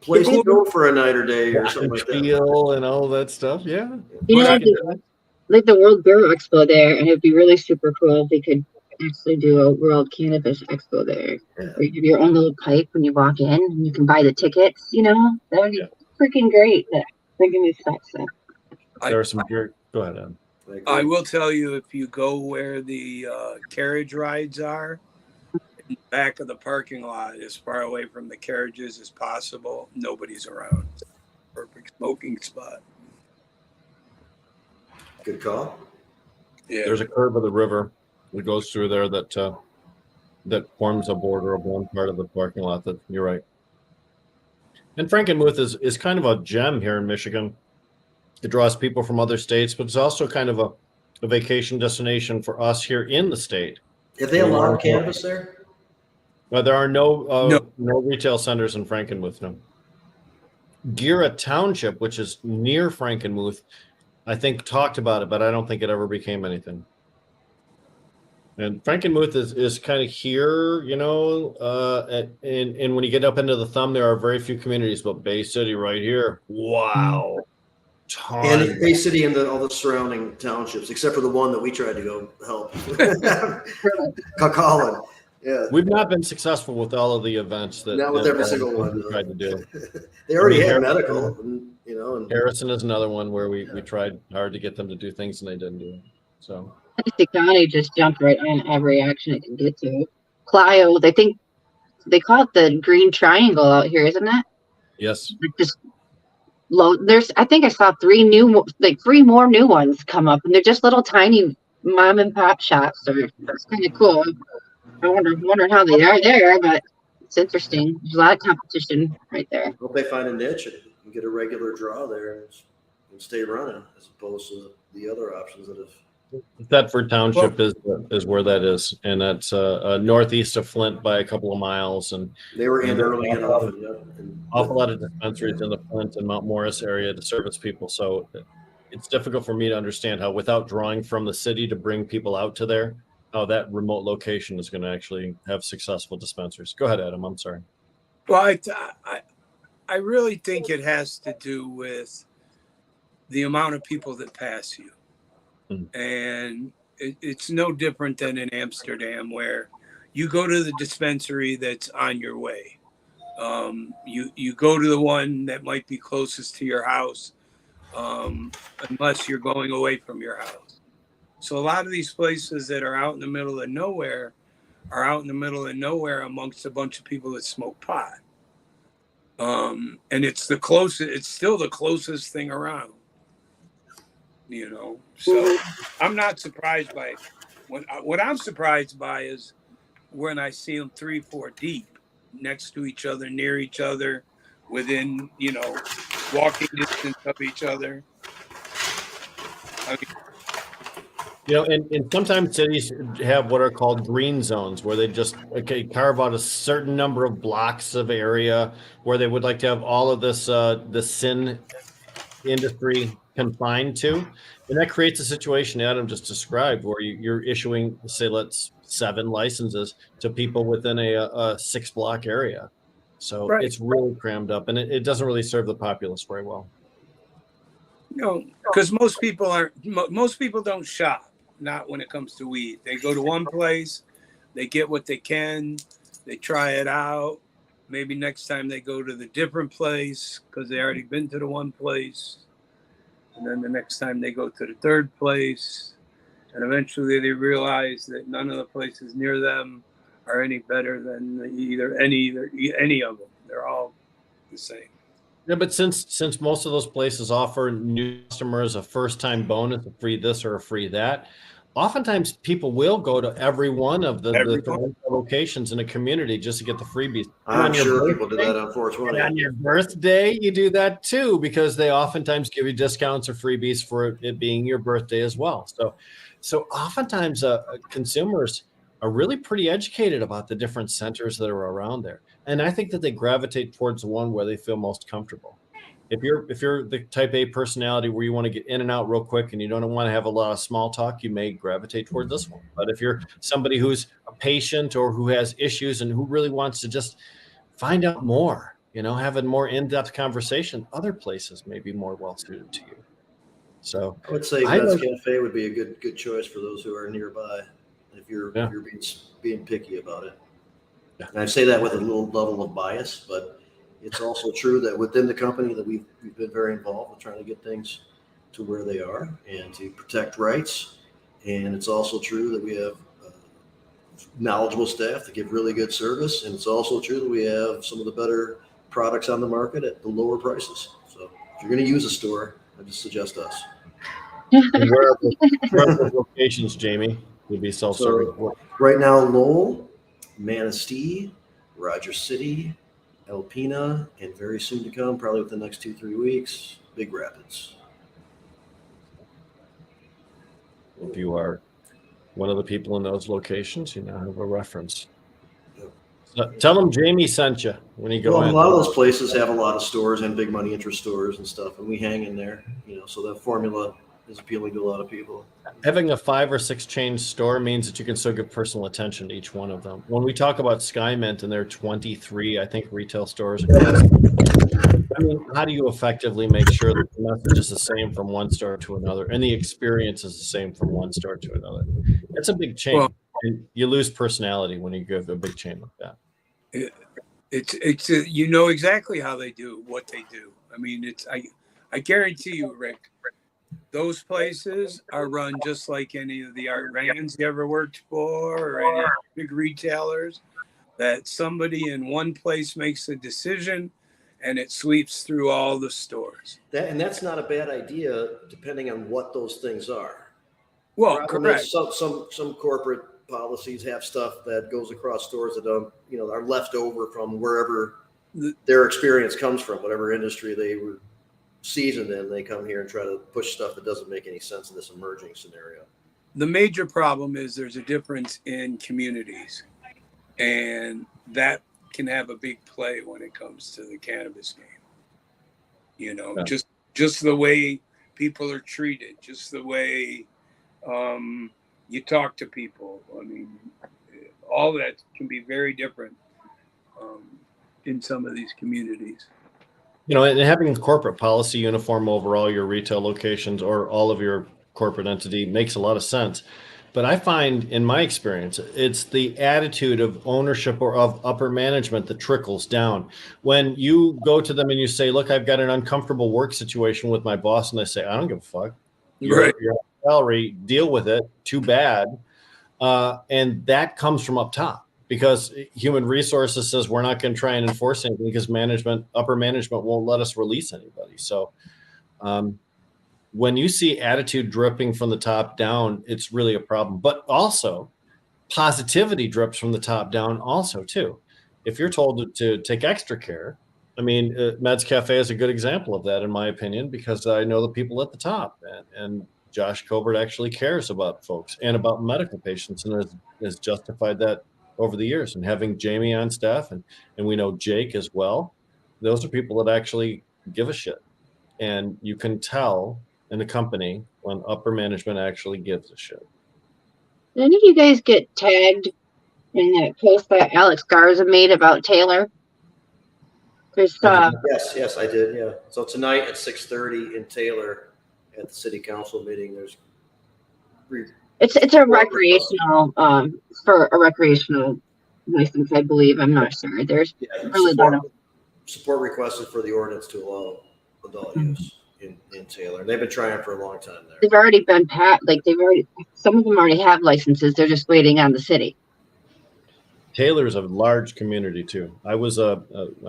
place to go for a night or day or something like that. Feel and all that stuff. Yeah. You know, Well, like the World Beer Expo there, and it'd be really super cool if they could actually do a World Cannabis Expo there. Yeah. Where you have your own little pipe when you walk in, and you can buy the tickets. You know, that would be freaking great. That freaking new stuff. So. There are some gear. Go ahead, Adam. I will tell you, if you go where the carriage rides are, in the back of the parking lot, as far away from the carriages as possible, nobody's around. Perfect smoking spot. Good call. Yeah. There's a curve of the river that goes through there that forms a border of one part of the parking lot. That you're right. And Frankenmuth is kind of a gem here in Michigan. It draws people from other states, but it's also kind of a vacation destination for us here in the state. Have they allowed cannabis there? There are no retail centers in Frankenmuth. No. Gira Township, which is near Frankenmuth, I think talked about it, but I don't think it ever became anything. And Frankenmuth is kind of here, you know, and when you get up into the thumb, there are very few communities, but Bay City right here. Wow. And Bay City and all the surrounding townships, except for the one that we tried to go help. Colin. Yeah. We've not been successful with all of the events that not with every single one we tried to do. They already had medical, and, you know. And Harrison is another one where we tried hard to get them to do things and they didn't do it. So The county just jumped right on every action it can get to. Clio, they think they call it the Green Triangle out here, isn't it? yes. Just low. There's, I think I saw three more new ones come up, and they're just little tiny mom and pop shops. That's kind of cool. I wonder how they are there, but it's interesting. There's a lot of competition right there. hope they find a niche and get a regular draw there and stay running, as opposed to the other options that have. Thetford Township is where that is, and that's northeast of Flint by a couple of miles. And They were in early enough. awful lot of dispensaries in the Flint and Mount Morris area to service people. So it's difficult for me to understand how, without drawing from the city to bring people out to there, how that remote location is going to actually have successful dispensaries. Go ahead, Adam. I'm sorry. Well, I really think it has to do with the amount of people that pass you. And it's no different than in Amsterdam, where you go to the dispensary that's on your way. You go to the one that might be closest to your house, unless you're going away from your house. So a lot of these places that are out in the middle of nowhere are out in the middle of nowhere amongst a bunch of people that smoke pot. And it's still the closest thing around. You know, so I'm not surprised by what I'm surprised by is when I see them 3-4 deep next to each other, near each other, within, you know, walking distance of each other. I mean, You know, and sometimes cities have what are called green zones, where they just carve out a certain number of blocks of area where they would like to have all of this the sin industry confined to, and that creates a situation Adam just described, where you're issuing, say, 7 licenses to people within a 6-block area. So right. It's really crammed up, and it doesn't really serve the populace very well. No, because most people don't shop. Not when it comes to weed. They go to one place, they get what they can, they try it out. Maybe next time they go to the different place because they already been to the one place, and then the next time they go to the third place, and eventually they realize that none of the places near them are any better than any of them. They're all the same. Yeah, but since most of those places offer new customers a first-time bonus, a free this or a free that, oftentimes people will go to every one of the different locations in a community just to get the freebies. And I'm on your sure people do birthday- that on 420. And on your birthday, you do that too, because they oftentimes give you discounts or freebies for it being your birthday as well. So oftentimes consumers are really pretty educated about the different centers that are around there. And I think that they gravitate towards the one where they feel most comfortable. If you're the type A personality where you want to get in and out real quick and you don't want to have a lot of small talk, you may gravitate toward this one. But if you're somebody who's a patient or who has issues and who really wants to just find out more, have a more in-depth conversation, other places may be more well suited to you. So I would say Meds Cafe would be a good choice for those who are nearby if you're being picky about it. Yeah. And I say that with a little level of bias, but it's also true that within the company that we've been very involved with trying to get things to where they are and to protect rights. And it's also true that we have knowledgeable staff that give really good service. And it's also true that we have some of the better products on the market at the lower prices. So if you're going to use a store, I just suggest us. Where are the locations, Jamie? Would be self-serving. So right now, Lowell, Manistee, Rogers City, Alpena, and very soon to come, probably within the next 2-3 weeks, Big Rapids. If you are one of the people in those locations, you now have a reference. Yep. So tell them Jamie sent you when you go in. A lot of those places have a lot of stores and big money interest stores and stuff, and we hang in there, so that formula is appealing to a lot of people. Having a 5 or 6 chain store means that you can still give personal attention to each one of them. When we talk about SkyMint and their 23, I think, retail stores, how do you effectively make sure that the message is the same from one store to another and the experience is the same from one store to another? It's a big chain. Well, and you lose personality when you give a big chain like that. It's exactly how they do what they do. I mean, I guarantee you, Rick, those places are run just like any of the art brands you ever worked for or any big retailers, that somebody in one place makes a decision and it sweeps through all the stores. That's not a bad idea, depending on what those things are. Well, correct. Some corporate policies have stuff that goes across stores that don't, are left over from wherever their experience comes from, whatever industry they were seasoned in. They come here and try to push stuff that doesn't make any sense in this emerging scenario. The major problem is there's a difference in communities, and that can have a big play when it comes to the cannabis game. Just the way people are treated, just the way you talk to people. I mean, all that can be very different in some of these communities. And having corporate policy uniform over all your retail locations or all of your corporate entity makes a lot of sense. But I find, in my experience, it's the attitude of ownership or of upper management that trickles down. When you go to them and you say, look, I've got an uncomfortable work situation with my boss, and they say, I don't give a fuck. Your salary, deal with it. Too bad. And that comes from up top. Because human resources says we're not going to try and enforce anything because upper management won't let us release anybody. So when you see attitude dripping from the top down, it's really a problem. But also positivity drips from the top down also too. If you're told to take extra care, Meds Cafe is a good example of that in my opinion, because I know the people at the top and Josh Covert actually cares about folks and about medical patients and has justified that over the years. And having Jamie on staff and we know Jake as well, those are people that actually give a shit. And you can tell in the company when upper management actually gives a shit. Did any of you guys get tagged in that post that Alex Garza made about Taylor? Yes, I did. Yeah. So tonight at 6:30 in Taylor, at the city council meeting, there's It's a recreational, for a recreational license, I believe. I'm not sure. There's really support requested for the ordinance to allow adult use in Taylor. And they've been trying for a long time there. they've already been some of them already have licenses. They're just waiting on the city. Taylor's a large community too. I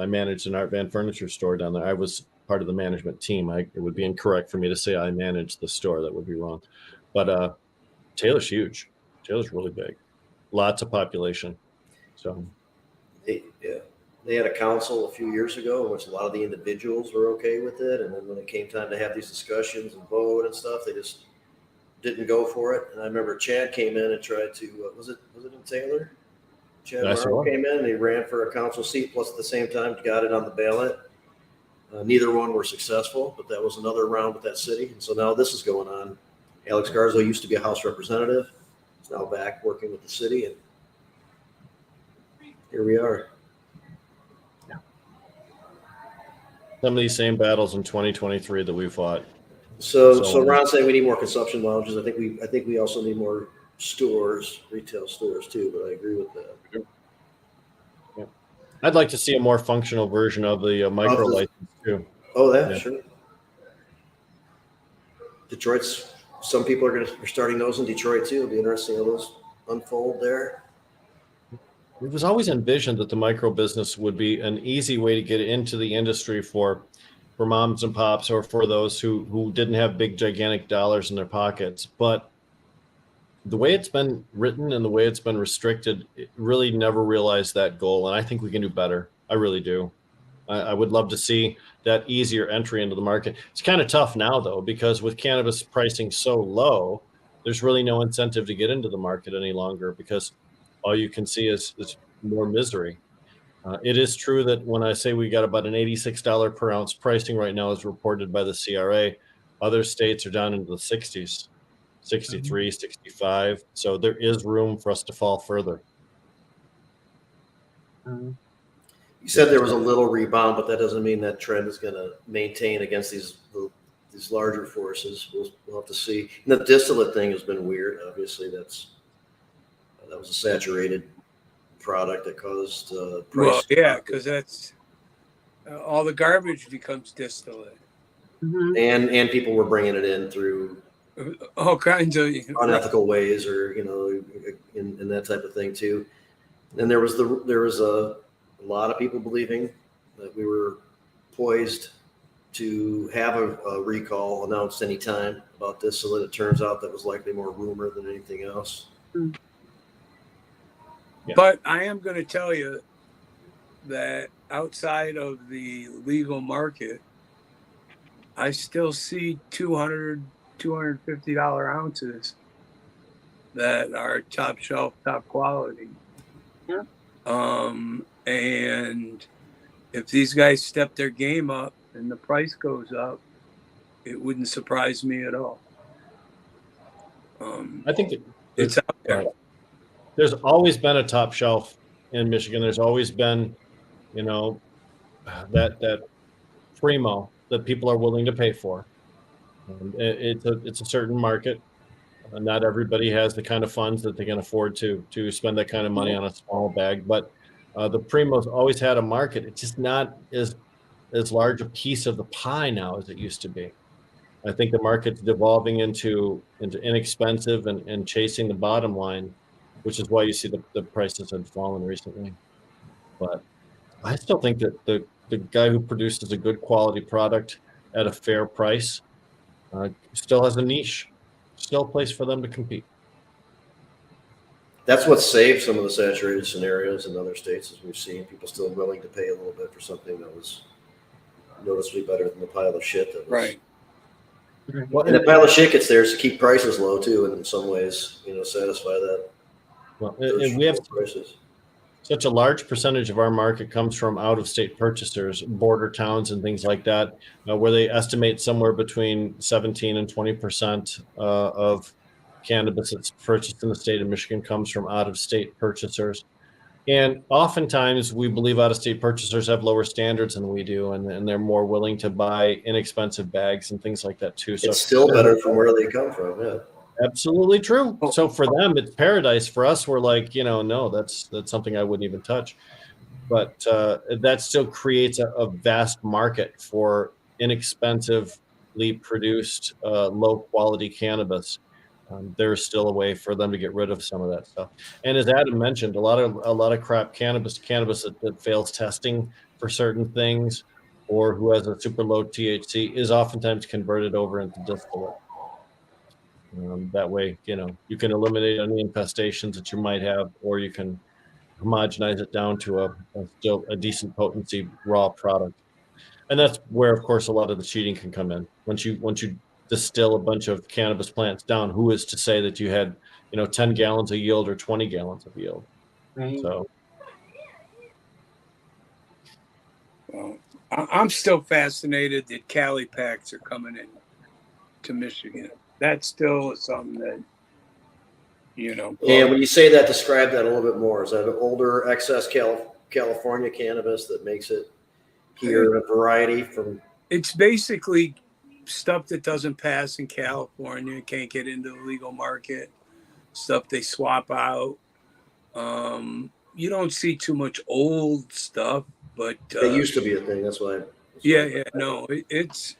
managed an Art Van furniture store down there. I was part of the management team. It would be incorrect for me to say I managed the store. That would be wrong. But Taylor's huge. Taylor's really big. Lots of population. So they had a council a few years ago in which a lot of the individuals were okay with it. And then when it came time to have these discussions and vote and stuff, they just didn't go for it. And I remember Chad came in and tried to, was it in Taylor? Chad Morrow came in and he ran for a council seat, plus at the same time got it on the ballot. Neither one were successful, but that was another round with that city. And so now this is going on. Alex Garza used to be a House representative. He's now back working with the city, and here we are. some of these same battles in 2023 that we fought. So Ron's saying we need more consumption lounges. I think we also need more stores, retail stores too, but I agree with that. Yeah. I'd like to see a more functional version of the micro license too. Oh, sure. Detroit's, some people are starting those in Detroit too. It'll be interesting how those unfold there. It was always envisioned that the micro business would be an easy way to get into the industry for moms and pops, or for those who didn't have big, gigantic dollars in their pockets. But the way it's been written and the way it's been restricted, it really never realized that goal. And I think we can do better. I really do. I would love to see that easier entry into the market. It's kind of tough now, though, because with cannabis pricing so low, there's really no incentive to get into the market any longer, because all you can see is more misery. It is true that when I say we got about an $86 per ounce pricing right now, as reported by the CRA, other states are down into the 60s, 63, 65. So there is room for us to fall further. You said there was a little rebound, but that doesn't mean that trend is going to maintain against these larger forces. We'll have to see. And the distillate thing has been weird. Obviously, that was a saturated product that caused price. Well, yeah, because that's all the garbage becomes distillate, and people were bringing it in through all kinds of unethical ways, or in that type of thing too. And there was a lot of people believing that we were poised to have a recall announced any time about this, so that it turns out that was likely more rumor than anything else. Yeah. But I am going to tell you that outside of the legal market, I still see $200, $250 ounces that are top shelf, top quality. Yeah. And if these guys step their game up and the price goes up, it wouldn't surprise me at all. I think it's out there. There's always been a top shelf in Michigan. There's always been, that primo that people are willing to pay for. It's a certain market. Not everybody has the kind of funds that they can afford to spend that kind of money on a small bag. But the primo's always had a market. It's just not as large a piece of the pie now as it used to be. I think the market's devolving into inexpensive and chasing the bottom line, which is why you see the prices have fallen recently. But I still think that the guy who produces a good quality product at a fair price still has a niche, still a place for them to compete. That's what saved some of the saturated scenarios in other states, as we've seen. People still willing to pay a little bit for something that was noticeably better than the pile of shit that was. Right. Well, and the pile of shit gets there to keep prices low too, and in some ways, satisfy that. Well, and we have prices. Such a large percentage of our market comes from out-of-state purchasers, border towns and things like that, where they estimate somewhere between 17 and 20% of cannabis that's purchased in the state of Michigan comes from out-of-state purchasers. And oftentimes we believe out-of-state purchasers have lower standards than we do, and they're more willing to buy inexpensive bags and things like that too. So It's still better from where they come from. Yeah. absolutely true. So for them, it's paradise. For us, we're like, no, that's something I wouldn't even touch. But that still creates a vast market for inexpensively produced, low-quality cannabis. There's still a way for them to get rid of some of that stuff. And as Adam mentioned, a lot of crap cannabis that fails testing for certain things, or who has a super low THC, is oftentimes converted over into distillate. That way, you can eliminate any infestations that you might have, or you can homogenize it down to still a decent potency raw product. And that's where, of course, a lot of the cheating can come in. Once you distill a bunch of cannabis plants down, who is to say that you had 10 gallons of yield or 20 gallons of yield? Right. So Well, I'm still fascinated that Cali packs are coming in to Michigan. That's still something that, Yeah, when you say that, describe that a little bit more. Is that an older excess California cannabis that makes it here a variety from? It's basically stuff that doesn't pass in California, can't get into the legal market, stuff they swap out. You don't see too much old stuff, but It used to be a thing. That's why. no, it's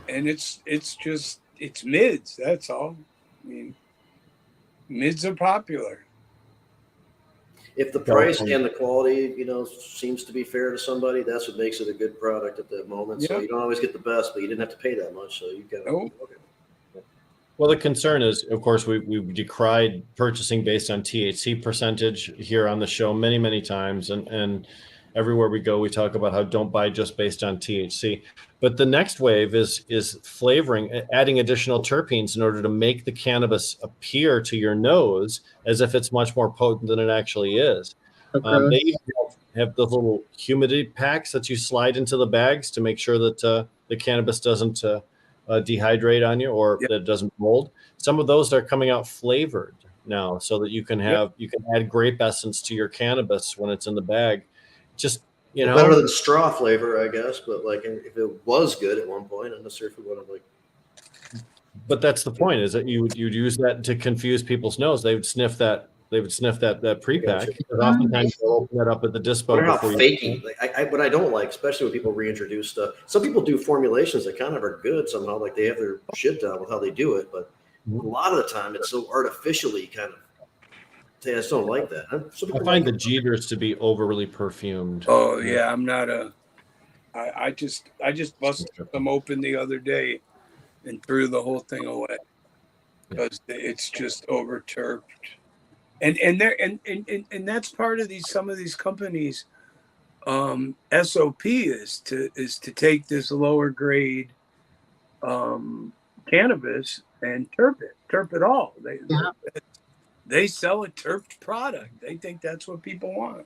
and it's just it's mids. That's all. I mean, mids are popular. If the price and the quality, seems to be fair to somebody, that's what makes it a good product at that moment. So Yeah. you don't always get the best, but you didn't have to pay that much. So you got. Nope. well, the concern is, of course, we decried purchasing based on THC percentage here on the show many, many times, and everywhere we go, we talk about how don't buy just based on THC. But the next wave is flavoring, adding additional terpenes in order to make the cannabis appear to your nose as if it's much more potent than it actually is. They even have those little humidity packs that you slide into the bags to make sure that the cannabis doesn't dehydrate on you, or Yep. that it doesn't mold. Some of those are coming out flavored now, so that you can add grape essence to your cannabis when it's in the bag. Just Better than straw flavor, I guess. But like, if it was good at one point, I'm not sure if it would have like. But that's the point: is that you'd use that to confuse people's nose. They would sniff that. They would sniff that pre-pack. Gotcha. Because oftentimes they'll open that up at the dispo Wonder how before you. fakey. Like, what I don't like, especially when people reintroduce stuff. Some people do formulations that kind of are good somehow, like they have their shit down with how they do it. But a lot of the time, it's so artificially kind of. I just don't like that. I find the Jeters to be overly perfumed. Oh yeah, I'm not a. I just busted them open the other day and threw the whole thing away because it's just over terped. And that's part of some of these companies SOP is to take this lower grade cannabis and terp it all. They sell a terped product. They think that's what people want.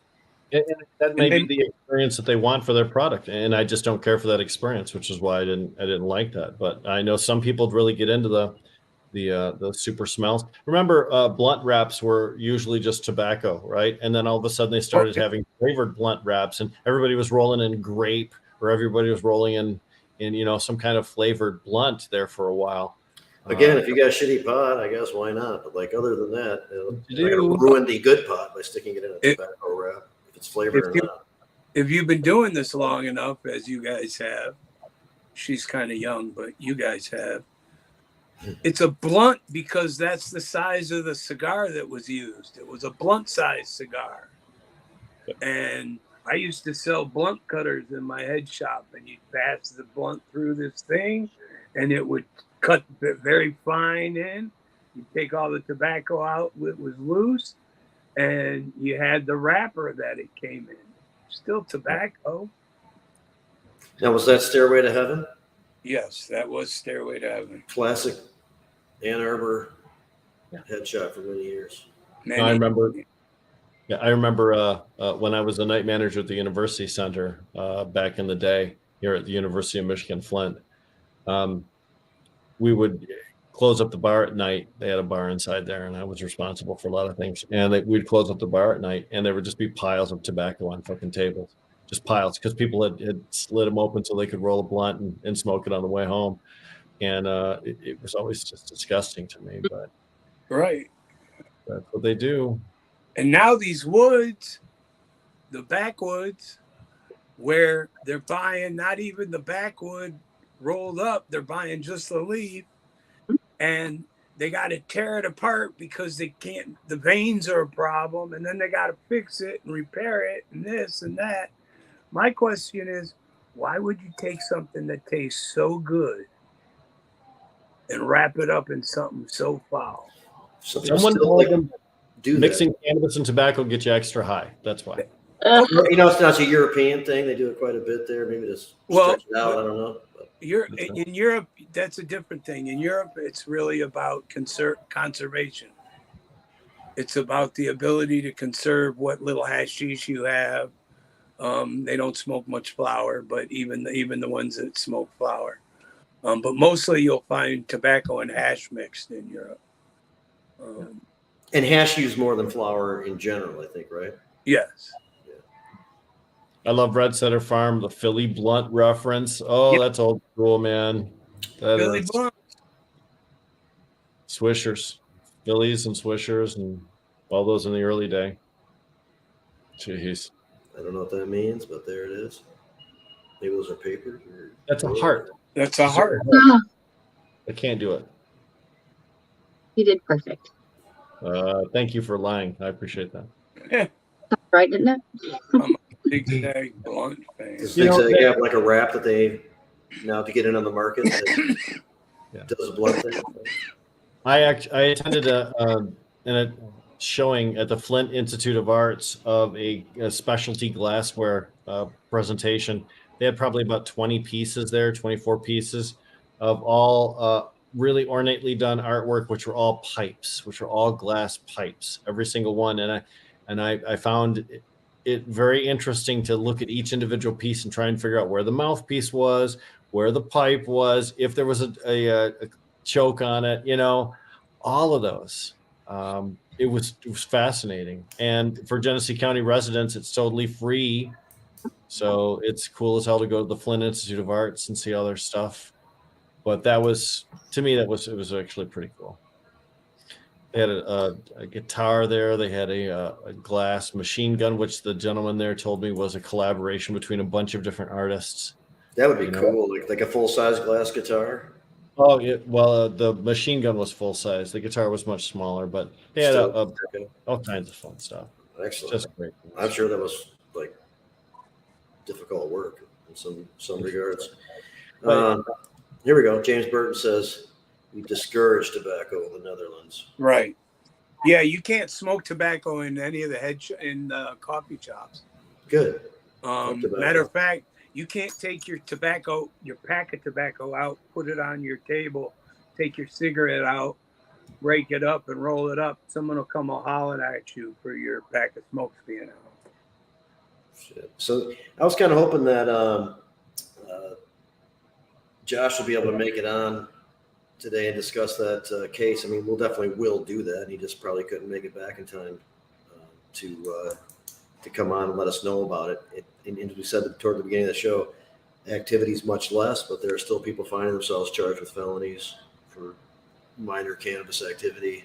And that may be the experience that they want for their product, and I just don't care for that experience, which is why I didn't like that. But I know some people really get into the super smells. Remember, blunt wraps were usually just tobacco, right? And then all of a sudden they started having flavored blunt wraps, and everybody was rolling in grape, or everybody was rolling in some kind of flavored blunt there for a while. Again, if you got a shitty pot, I guess why not? But like other than that, you're going to ruin the good pot by sticking it in a tobacco wrap if it's flavored or not. If you've been doing this long enough, as you guys have, she's kind of young, but you guys have. It's a blunt because that's the size of the cigar that was used. It was a blunt size cigar. And I used to sell blunt cutters in my head shop, and you'd pass the blunt through this thing and it would cut very fine in. You take all the tobacco out, it was loose, and you had the wrapper that it came in. Still tobacco. Now, was that Stairway to Heaven? Yes, that was Stairway to Heaven. Classic Ann Arbor headshot for many years. I remember. Yeah, I remember when I was the night manager at the University Center back in the day here at the University of Michigan Flint. We would close up the bar at night. They had a bar inside there, and I was responsible for a lot of things. And we'd close up the bar at night, and there would just be piles of tobacco on fucking tables, just piles, because people had slid them open so they could roll a blunt and smoke it on the way home. And it was always just disgusting to me, but Right. that's what they do. And now these woods, the backwoods, where they're buying not even the backwood rolled up, they're buying just the leaf, and they got to tear it apart because they can't, the veins are a problem, and then they got to fix it and repair it and this and that. My question is, why would you take something that tastes so good and wrap it up in something so foul? Some people Someone still, told like, them do mixing cannabis and tobacco get you extra high. That's why. that. You know, it's not a European thing. They do it quite a bit there. Maybe just stretch it out. I don't know. But In Europe, that's a different thing. In Europe, it's really about conservation. It's about the ability to conserve what little hashish you have. They don't smoke much flower, but even the ones that smoke flower. But mostly you'll find tobacco and hash mixed in Europe. and hash used more than flour in general, I think, right? Yes. I love Red Setter Farm, the Philly Blunt reference. Oh, Yep. that's old school, man. That Billy is Blunt. Swishers, Phillies and Swishers, and all those in the early day. Jeez, I don't know what that means, but there it is. Maybe those are paper. that's a heart. That's a heart. Oh, I can't do it. you did perfect. Thank you for lying. I appreciate that. Right, didn't it? Zigzag Blunt fan. Does You know, Zigzag have like a wrap that they now to get in on the market that Yeah. does a blunt thing? I attended a showing at the Flint Institute of Arts of a specialty glassware presentation. They had probably about 20 pieces there, 24 pieces of all really ornately done artwork, which were all pipes, which were all glass pipes, every single one. And I found it very interesting to look at each individual piece and try and figure out where the mouthpiece was, where the pipe was, if there was a choke on it, you know, all of those. It was fascinating. And for Genesee County residents, it's totally free. So it's cool as hell to go to the Flint Institute of Arts and see all their stuff. But that was, to me, it was actually pretty cool. They had a guitar there. They had a glass machine gun, which the gentleman there told me was a collaboration between a bunch of different artists. That would be You know? cool, like a full size glass guitar. Oh, yeah. Well, the machine gun was full size. The guitar was much smaller, but they had Still, all kinds of fun stuff. excellent. Just great. I'm sure that was like difficult work in some regards. Right. Here we go. James Burton says we discourage tobacco in the Netherlands. Right. Yeah, you can't smoke tobacco in any of the coffee shops. Good. Matter of fact, you can't take your pack of tobacco out, put it on your table, take your cigarette out, break it up and roll it up. Someone will come hollering at you for your pack of smokes being out. Shit. So I was kind of hoping that Josh will be able to make it on today and discuss that case. I mean, we'll definitely do that. He just probably couldn't make it back in time to come on and let us know about it. And we said toward the beginning of the show, activity is much less, but there are still people finding themselves charged with felonies for minor cannabis activity.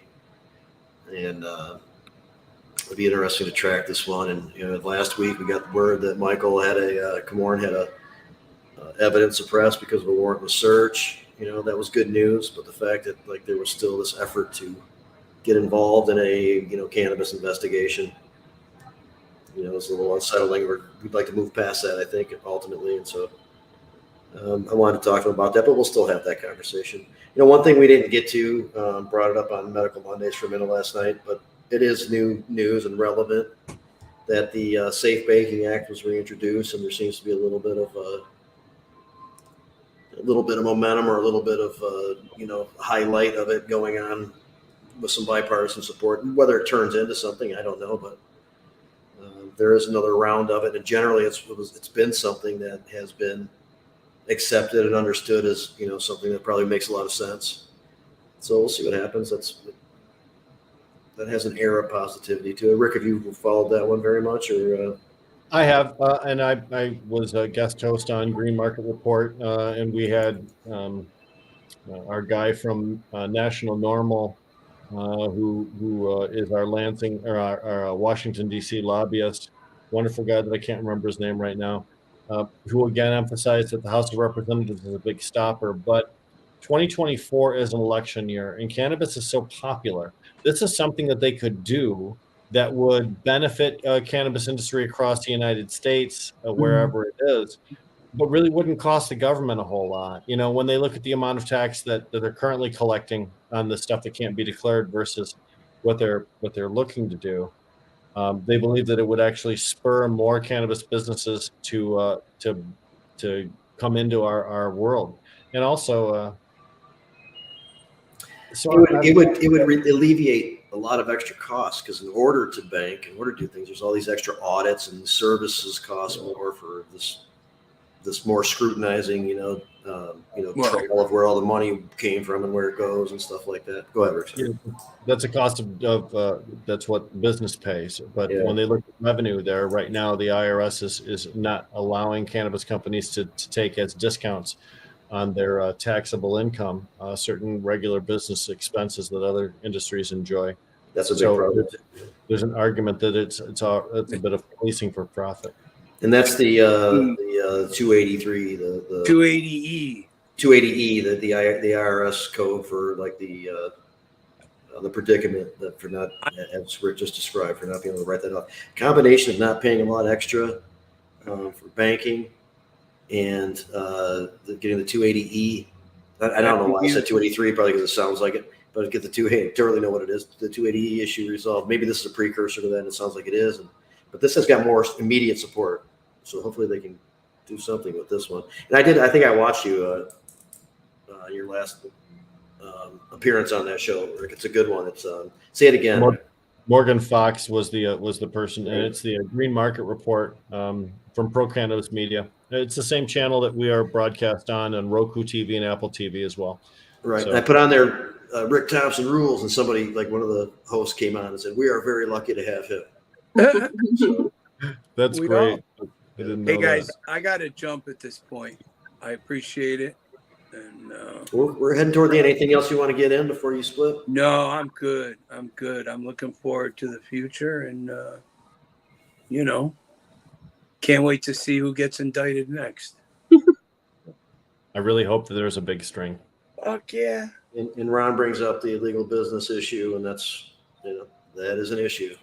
And it'll be interesting to track this one. And last week we got word that Michael had Comorn had a evidence suppressed because of a warrantless search. That was good news. But the fact that there was still this effort to get involved in a cannabis investigation, it's a little unsettling. We'd like to move past that, I think, ultimately. And so I wanted to talk to him about that, but we'll still have that conversation. One thing we didn't get to, brought it up on Medical Mondays for a minute last night, but it is new news and relevant that the Safe Banking Act was reintroduced, and there seems to be a little bit of momentum or a little bit of highlight of it going on with some bipartisan support. Whether it turns into something, I don't know, but there is another round of it, and generally it's been something that has been accepted and understood as something that probably makes a lot of sense. So we'll see what happens. That has an air of positivity to it. Rick, have you followed that one very much, or? I have, and I was a guest host on Green Market Report, and we had our guy from National Normal, who is our Lansing or our Washington D.C. lobbyist, wonderful guy that I can't remember his name right now, who again emphasized that the House of Representatives is a big stopper, but 2024 is an election year, and cannabis is so popular. This is something that they could do that would benefit cannabis industry across the United States, wherever it is, but really wouldn't cost the government a whole lot. You know, when they look at the amount of tax that they're currently collecting on the stuff that can't be declared versus what they're looking to do, they believe that it would actually spur more cannabis businesses to come into our world, and also. It would alleviate a lot of extra costs, because in order to bank, in order to do things, there's all these extra audits, and services cost more for this more scrutinizing, trail of where all the money came from and where it goes and stuff like that. Go ahead, Rick. Yeah, that's a cost of that's what business pays. But when they look at revenue there right now, the IRS is not allowing cannabis companies to take as discounts on their taxable income certain regular business expenses that other industries enjoy. That's a big problem. There's an argument that it's a bit of policing for profit. And that's the 283, the 280E. 280E, the IRS code for like the predicament that for not, as Rick just described, for not being able to write that off. Combination of not paying a lot extra for banking and getting the 280E. I don't know why I said 283, probably because it sounds like it, but get the 280, don't really know what it is. The 280E issue resolved. Maybe this is a precursor to that, and it sounds like it is. But this has got more immediate support. So hopefully they can do something with this one. And I think I watched you your last appearance on that show, Rick. It's a good one. It's say it again. Morgan Fox was the person, and it's the Green Market Report from Pro Cannabis Media. It's the same channel that we are broadcast on Roku TV and Apple TV as well. Right. So, and I put on there Rick Thompson rules, and somebody, like one of the hosts, came on and said, "We are very lucky to have him." So, that's great. I didn't know hey guys, that. I got to jump at this point. I appreciate it. And we're heading toward the end. Anything else you want to get in before you split? No, I'm good. I'm looking forward to the future, and can't wait to see who gets indicted next. I really hope that there's a big string. Fuck yeah. And Ron brings up the illegal business issue, and that's that is an issue.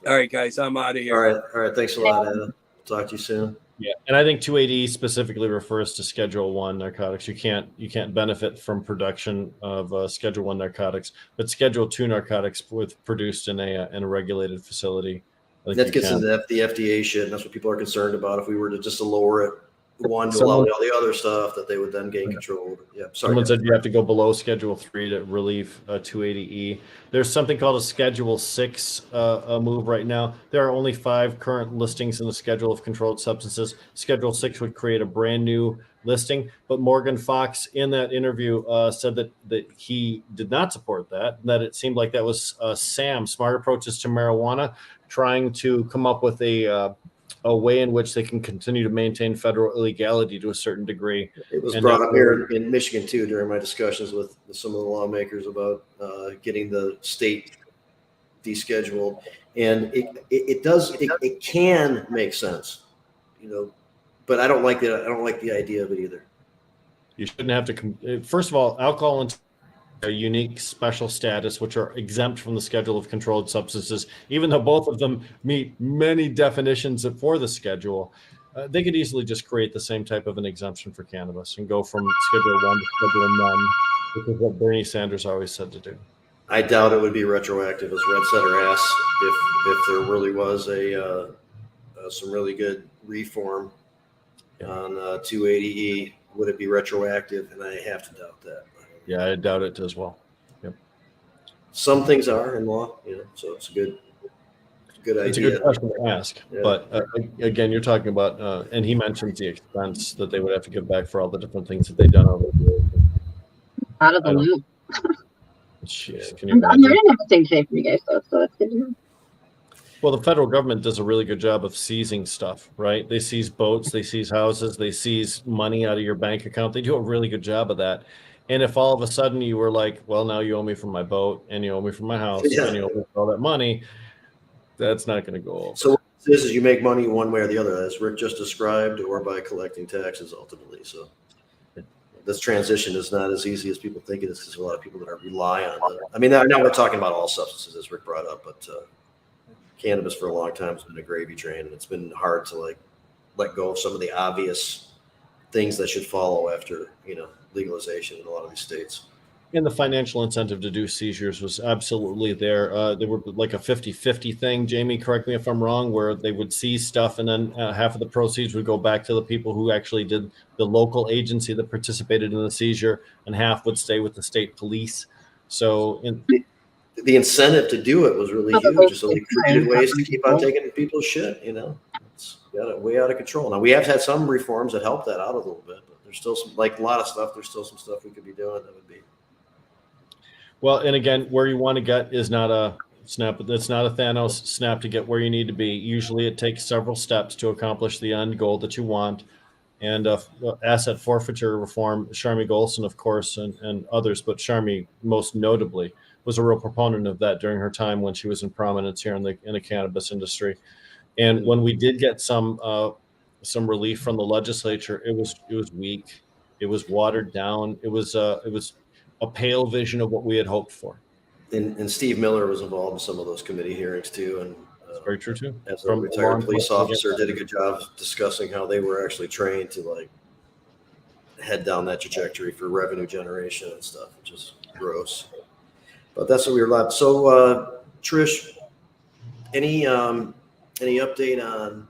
So. All right, guys, I'm out of here. All right. Thanks a lot, Ed. Talk to you soon. Yeah, and I think 280 specifically refers to Schedule 1 narcotics. You can't benefit from production of Schedule 1 narcotics, but Schedule 2 narcotics produced in a regulated facility. That gets into the FDA shit, and that's what people are concerned about. If we were to just lower it one to allow all the other stuff, that they would then gain control. Yeah, sorry. Someone said you have to go below Schedule 3 to relieve 280E. There's something called a Schedule 6 move right now. There are only 5 current listings in the Schedule of Controlled Substances. Schedule 6 would create a brand new listing, but Morgan Fox in that interview said that he did not support that it seemed like that was Smart Approaches to Marijuana trying to come up with a way in which they can continue to maintain federal illegality to a certain degree. It was brought up here in Michigan too during my discussions with some of the lawmakers about getting the state descheduled, and it can make sense, but I don't like that. I don't like the idea of it either. You shouldn't have to. First of all, alcohol and a unique special status, which are exempt from the Schedule of Controlled Substances, even though both of them meet many definitions for the schedule. They could easily just create the same type of an exemption for cannabis and go from Schedule 1 to Schedule none, which is what Bernie Sanders always said to do. I doubt it would be retroactive, as Red Setter asked, if there really was some really good reform on 280E. Would it be retroactive? And I have to doubt that. Yeah, I doubt it as well. Yep. Some things are in law, so it's a good idea. It's a good question to ask. Yeah. But again, you're talking about, and he mentions the expense that they would have to give back for all the different things that they've done over the years. Out of the loop. Jeez, can you I'm imagine? learning everything today from you guys, though, so that's good to know. Well, the federal government does a really good job of seizing stuff, right? They seize boats, they seize houses, they seize money out of your bank account. They do a really good job of that. And if all of a sudden you were like, well, now you owe me for my boat and you owe me for my house and you owe me for all that money, that's not going to go over. So what this is, you make money one way or the other, as Rick just described, or by collecting taxes ultimately. So this transition is not as easy as people think it is, because a lot of people that are rely on it. I mean, now we're talking about all substances, as Rick brought up, but cannabis for a long time has been a gravy train, and it's been hard to like let go of some of the obvious things that should follow after, legalization in a lot of these states. And the financial incentive to do seizures was absolutely there. They were like a 50-50 thing. Jamie, correct me if I'm wrong, where they would seize stuff and then half of the proceeds would go back to the people who actually did the local agency that participated in the seizure, and half would stay with the state police. So The incentive to do it was really huge. So they created ways to keep on taking people's shit, It's got it way out of control. Now, we have had some reforms that help that out a little bit, but there's still some, like a lot of stuff, there's still some stuff we could be doing that would be. Well, and again, where you want to get is not a snap. It's not a Thanos snap to get where you need to be. Usually it takes several steps to accomplish the end goal that you want. And asset forfeiture reform, Sharmi Golson, of course, and others, but Sharmi most notably was a real proponent of that during her time when she was in prominence here in the cannabis industry. And when we did get some relief from the legislature, it was weak. It was watered down. It was a pale vision of what we had hoped for. And Steve Miller was involved in some of those committee hearings too. And That's very true too. As a retired police officer, did a good job discussing how they were actually trained to like head down that trajectory for revenue generation and stuff, which is gross. But that's what we were left. So, Trish, any update on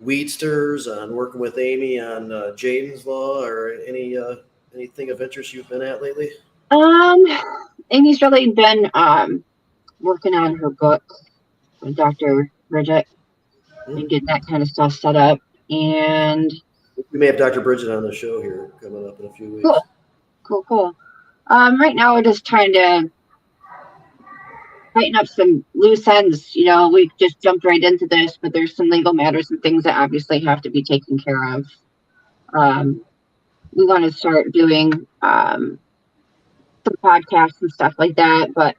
Weedsters, on working with Amy on Jaden's Law, or anything of interest you've been at lately? Amy's really been working on her book with Dr. Bridget and getting that kind of stuff set up. And we may have Dr. Bridget on the show here coming up in a few weeks. Cool. Right now we're just trying to tighten up some loose ends. We just jumped right into this, but there's some legal matters and things that obviously have to be taken care of. We want to start doing some podcasts and stuff like that. But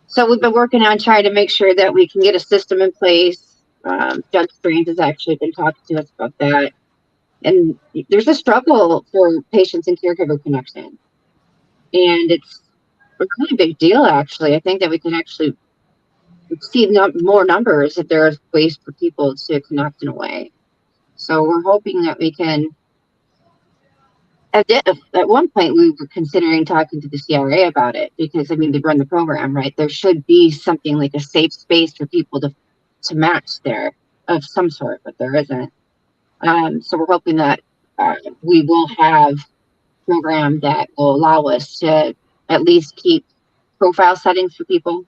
so we've been working on trying to make sure that we can get a system in place. Judge Strange has actually been talking to us about that. And there's a struggle for patients and caregiver connection. And it's a really big deal, actually. I think that we can actually see more numbers if there are ways for people to connect in a way. So we're hoping that we can. At one point, we were considering talking to the CRA about it because, they run the program, right? There should be something like a safe space for people to match there of some sort, but there isn't. So we're hoping that we will have a program that will allow us to at least keep profile settings for people.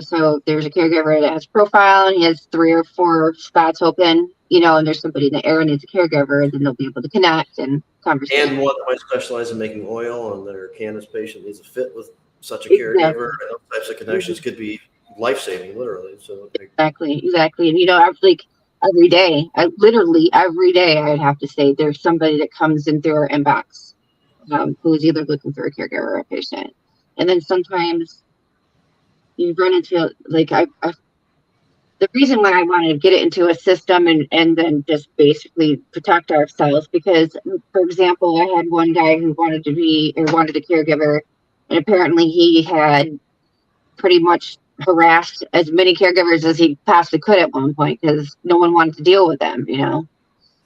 So there's a caregiver that has profile and he has 3 or 4 spots open, and there's somebody in the area needs a caregiver, and then they'll be able to connect and conversate. And one that might specialize in making oil, and their cannabis patient needs a fit with such a caregiver. And those types of connections could be life-saving, literally. So Exactly. And every day, every day, I'd have to say there's somebody that comes in through our inbox who is either looking for a caregiver or a patient. And then sometimes you run into the reason why I wanted to get it into a system and then just basically protect ourselves, because, for example, I had one guy who wanted a caregiver, and apparently he had pretty much harassed as many caregivers as he possibly could at one point because no one wanted to deal with them,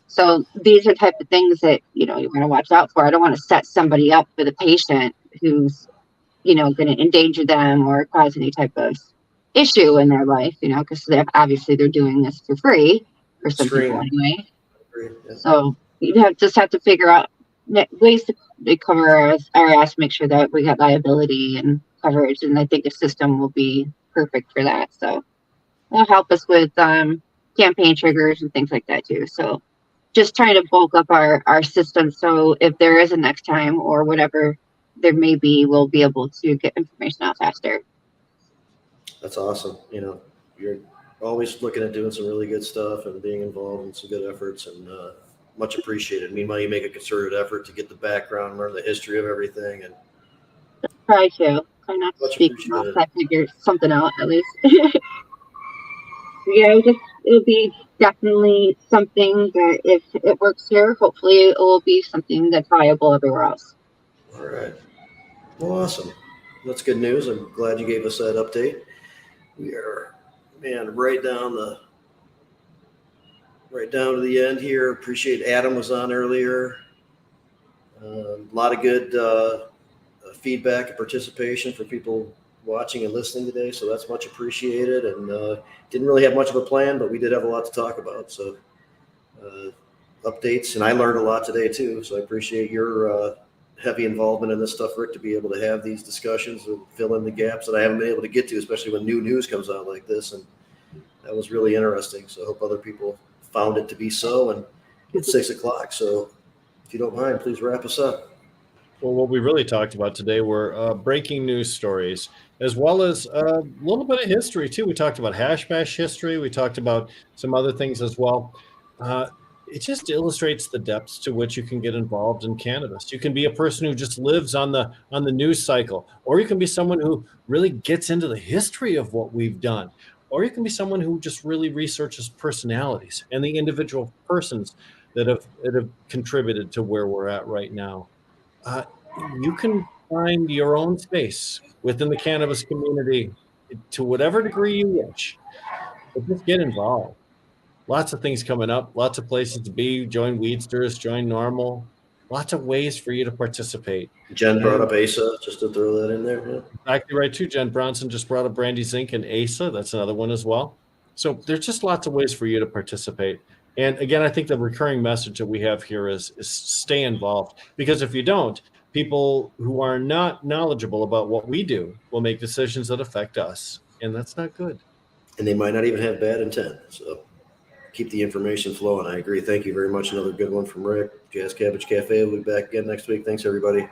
So these are type of things that, you want to watch out for. I don't want to set somebody up with a patient who's, going to endanger them or cause any type of issue in their life, because obviously they're doing this for free for some people anyway. Yeah. So you just have to figure out ways to cover our ass, make sure that we got liability and coverage, and I think a system will be perfect for that. So it'll help us with campaign triggers and things like that too. So just trying to bulk up our system, so if there is a next time or whatever, there maybe we'll be able to get information out faster. That's awesome. You're always looking at doing some really good stuff and being involved in some good efforts, and much appreciated. Meanwhile, you make a concerted effort to get the background, learn the history of everything, and Try to. Try not to much speak appreciated. unless I figure something out at least. Yeah, it'll be definitely something that if it works here, hopefully it will be something that's viable everywhere else. All right. Well, awesome. That's good news. I'm glad you gave us that update. We are, man, right down to the end here. Appreciate Adam was on earlier. A lot of good feedback and participation for people watching and listening today, so that's much appreciated. And didn't really have much of a plan, but we did have a lot to talk about. So updates, and I learned a lot today too. So I appreciate your heavy involvement in this stuff, Rick, to be able to have these discussions and fill in the gaps that I haven't been able to get to, especially when new news comes out like this. And that was really interesting. So I hope other people found it to be so. And it's 6 o'clock. So if you don't mind, please wrap us up. Well, what we really talked about today were breaking news stories, as well as a little bit of history too. We talked about hash bash history. We talked about some other things as well. It just illustrates the depths to which you can get involved in cannabis. You can be a person who just lives on the news cycle, or you can be someone who really gets into the history of what we've done, or you can be someone who just really researches personalities and the individual persons that have contributed to where we're at right now. You can find your own space within the cannabis community to whatever degree you wish, but just get involved. Lots of things coming up, lots of places to be. Join Weedsters, join Normal. Lots of ways for you to participate. Jen brought up ASA, just to throw that in there. Yeah. Exactly right, too. Jen Bronson just brought up Brandy Zink and ASA. That's another one as well. So there's just lots of ways for you to participate. And again, I think the recurring message that we have here is stay involved. Because if you don't, people who are not knowledgeable about what we do will make decisions that affect us. And that's not good. And they might not even have bad intent. So keep the information flowing. I agree. Thank you very much. Another good one from Rick. Jazz Cabbage Cafe will be back again next week. Thanks, everybody.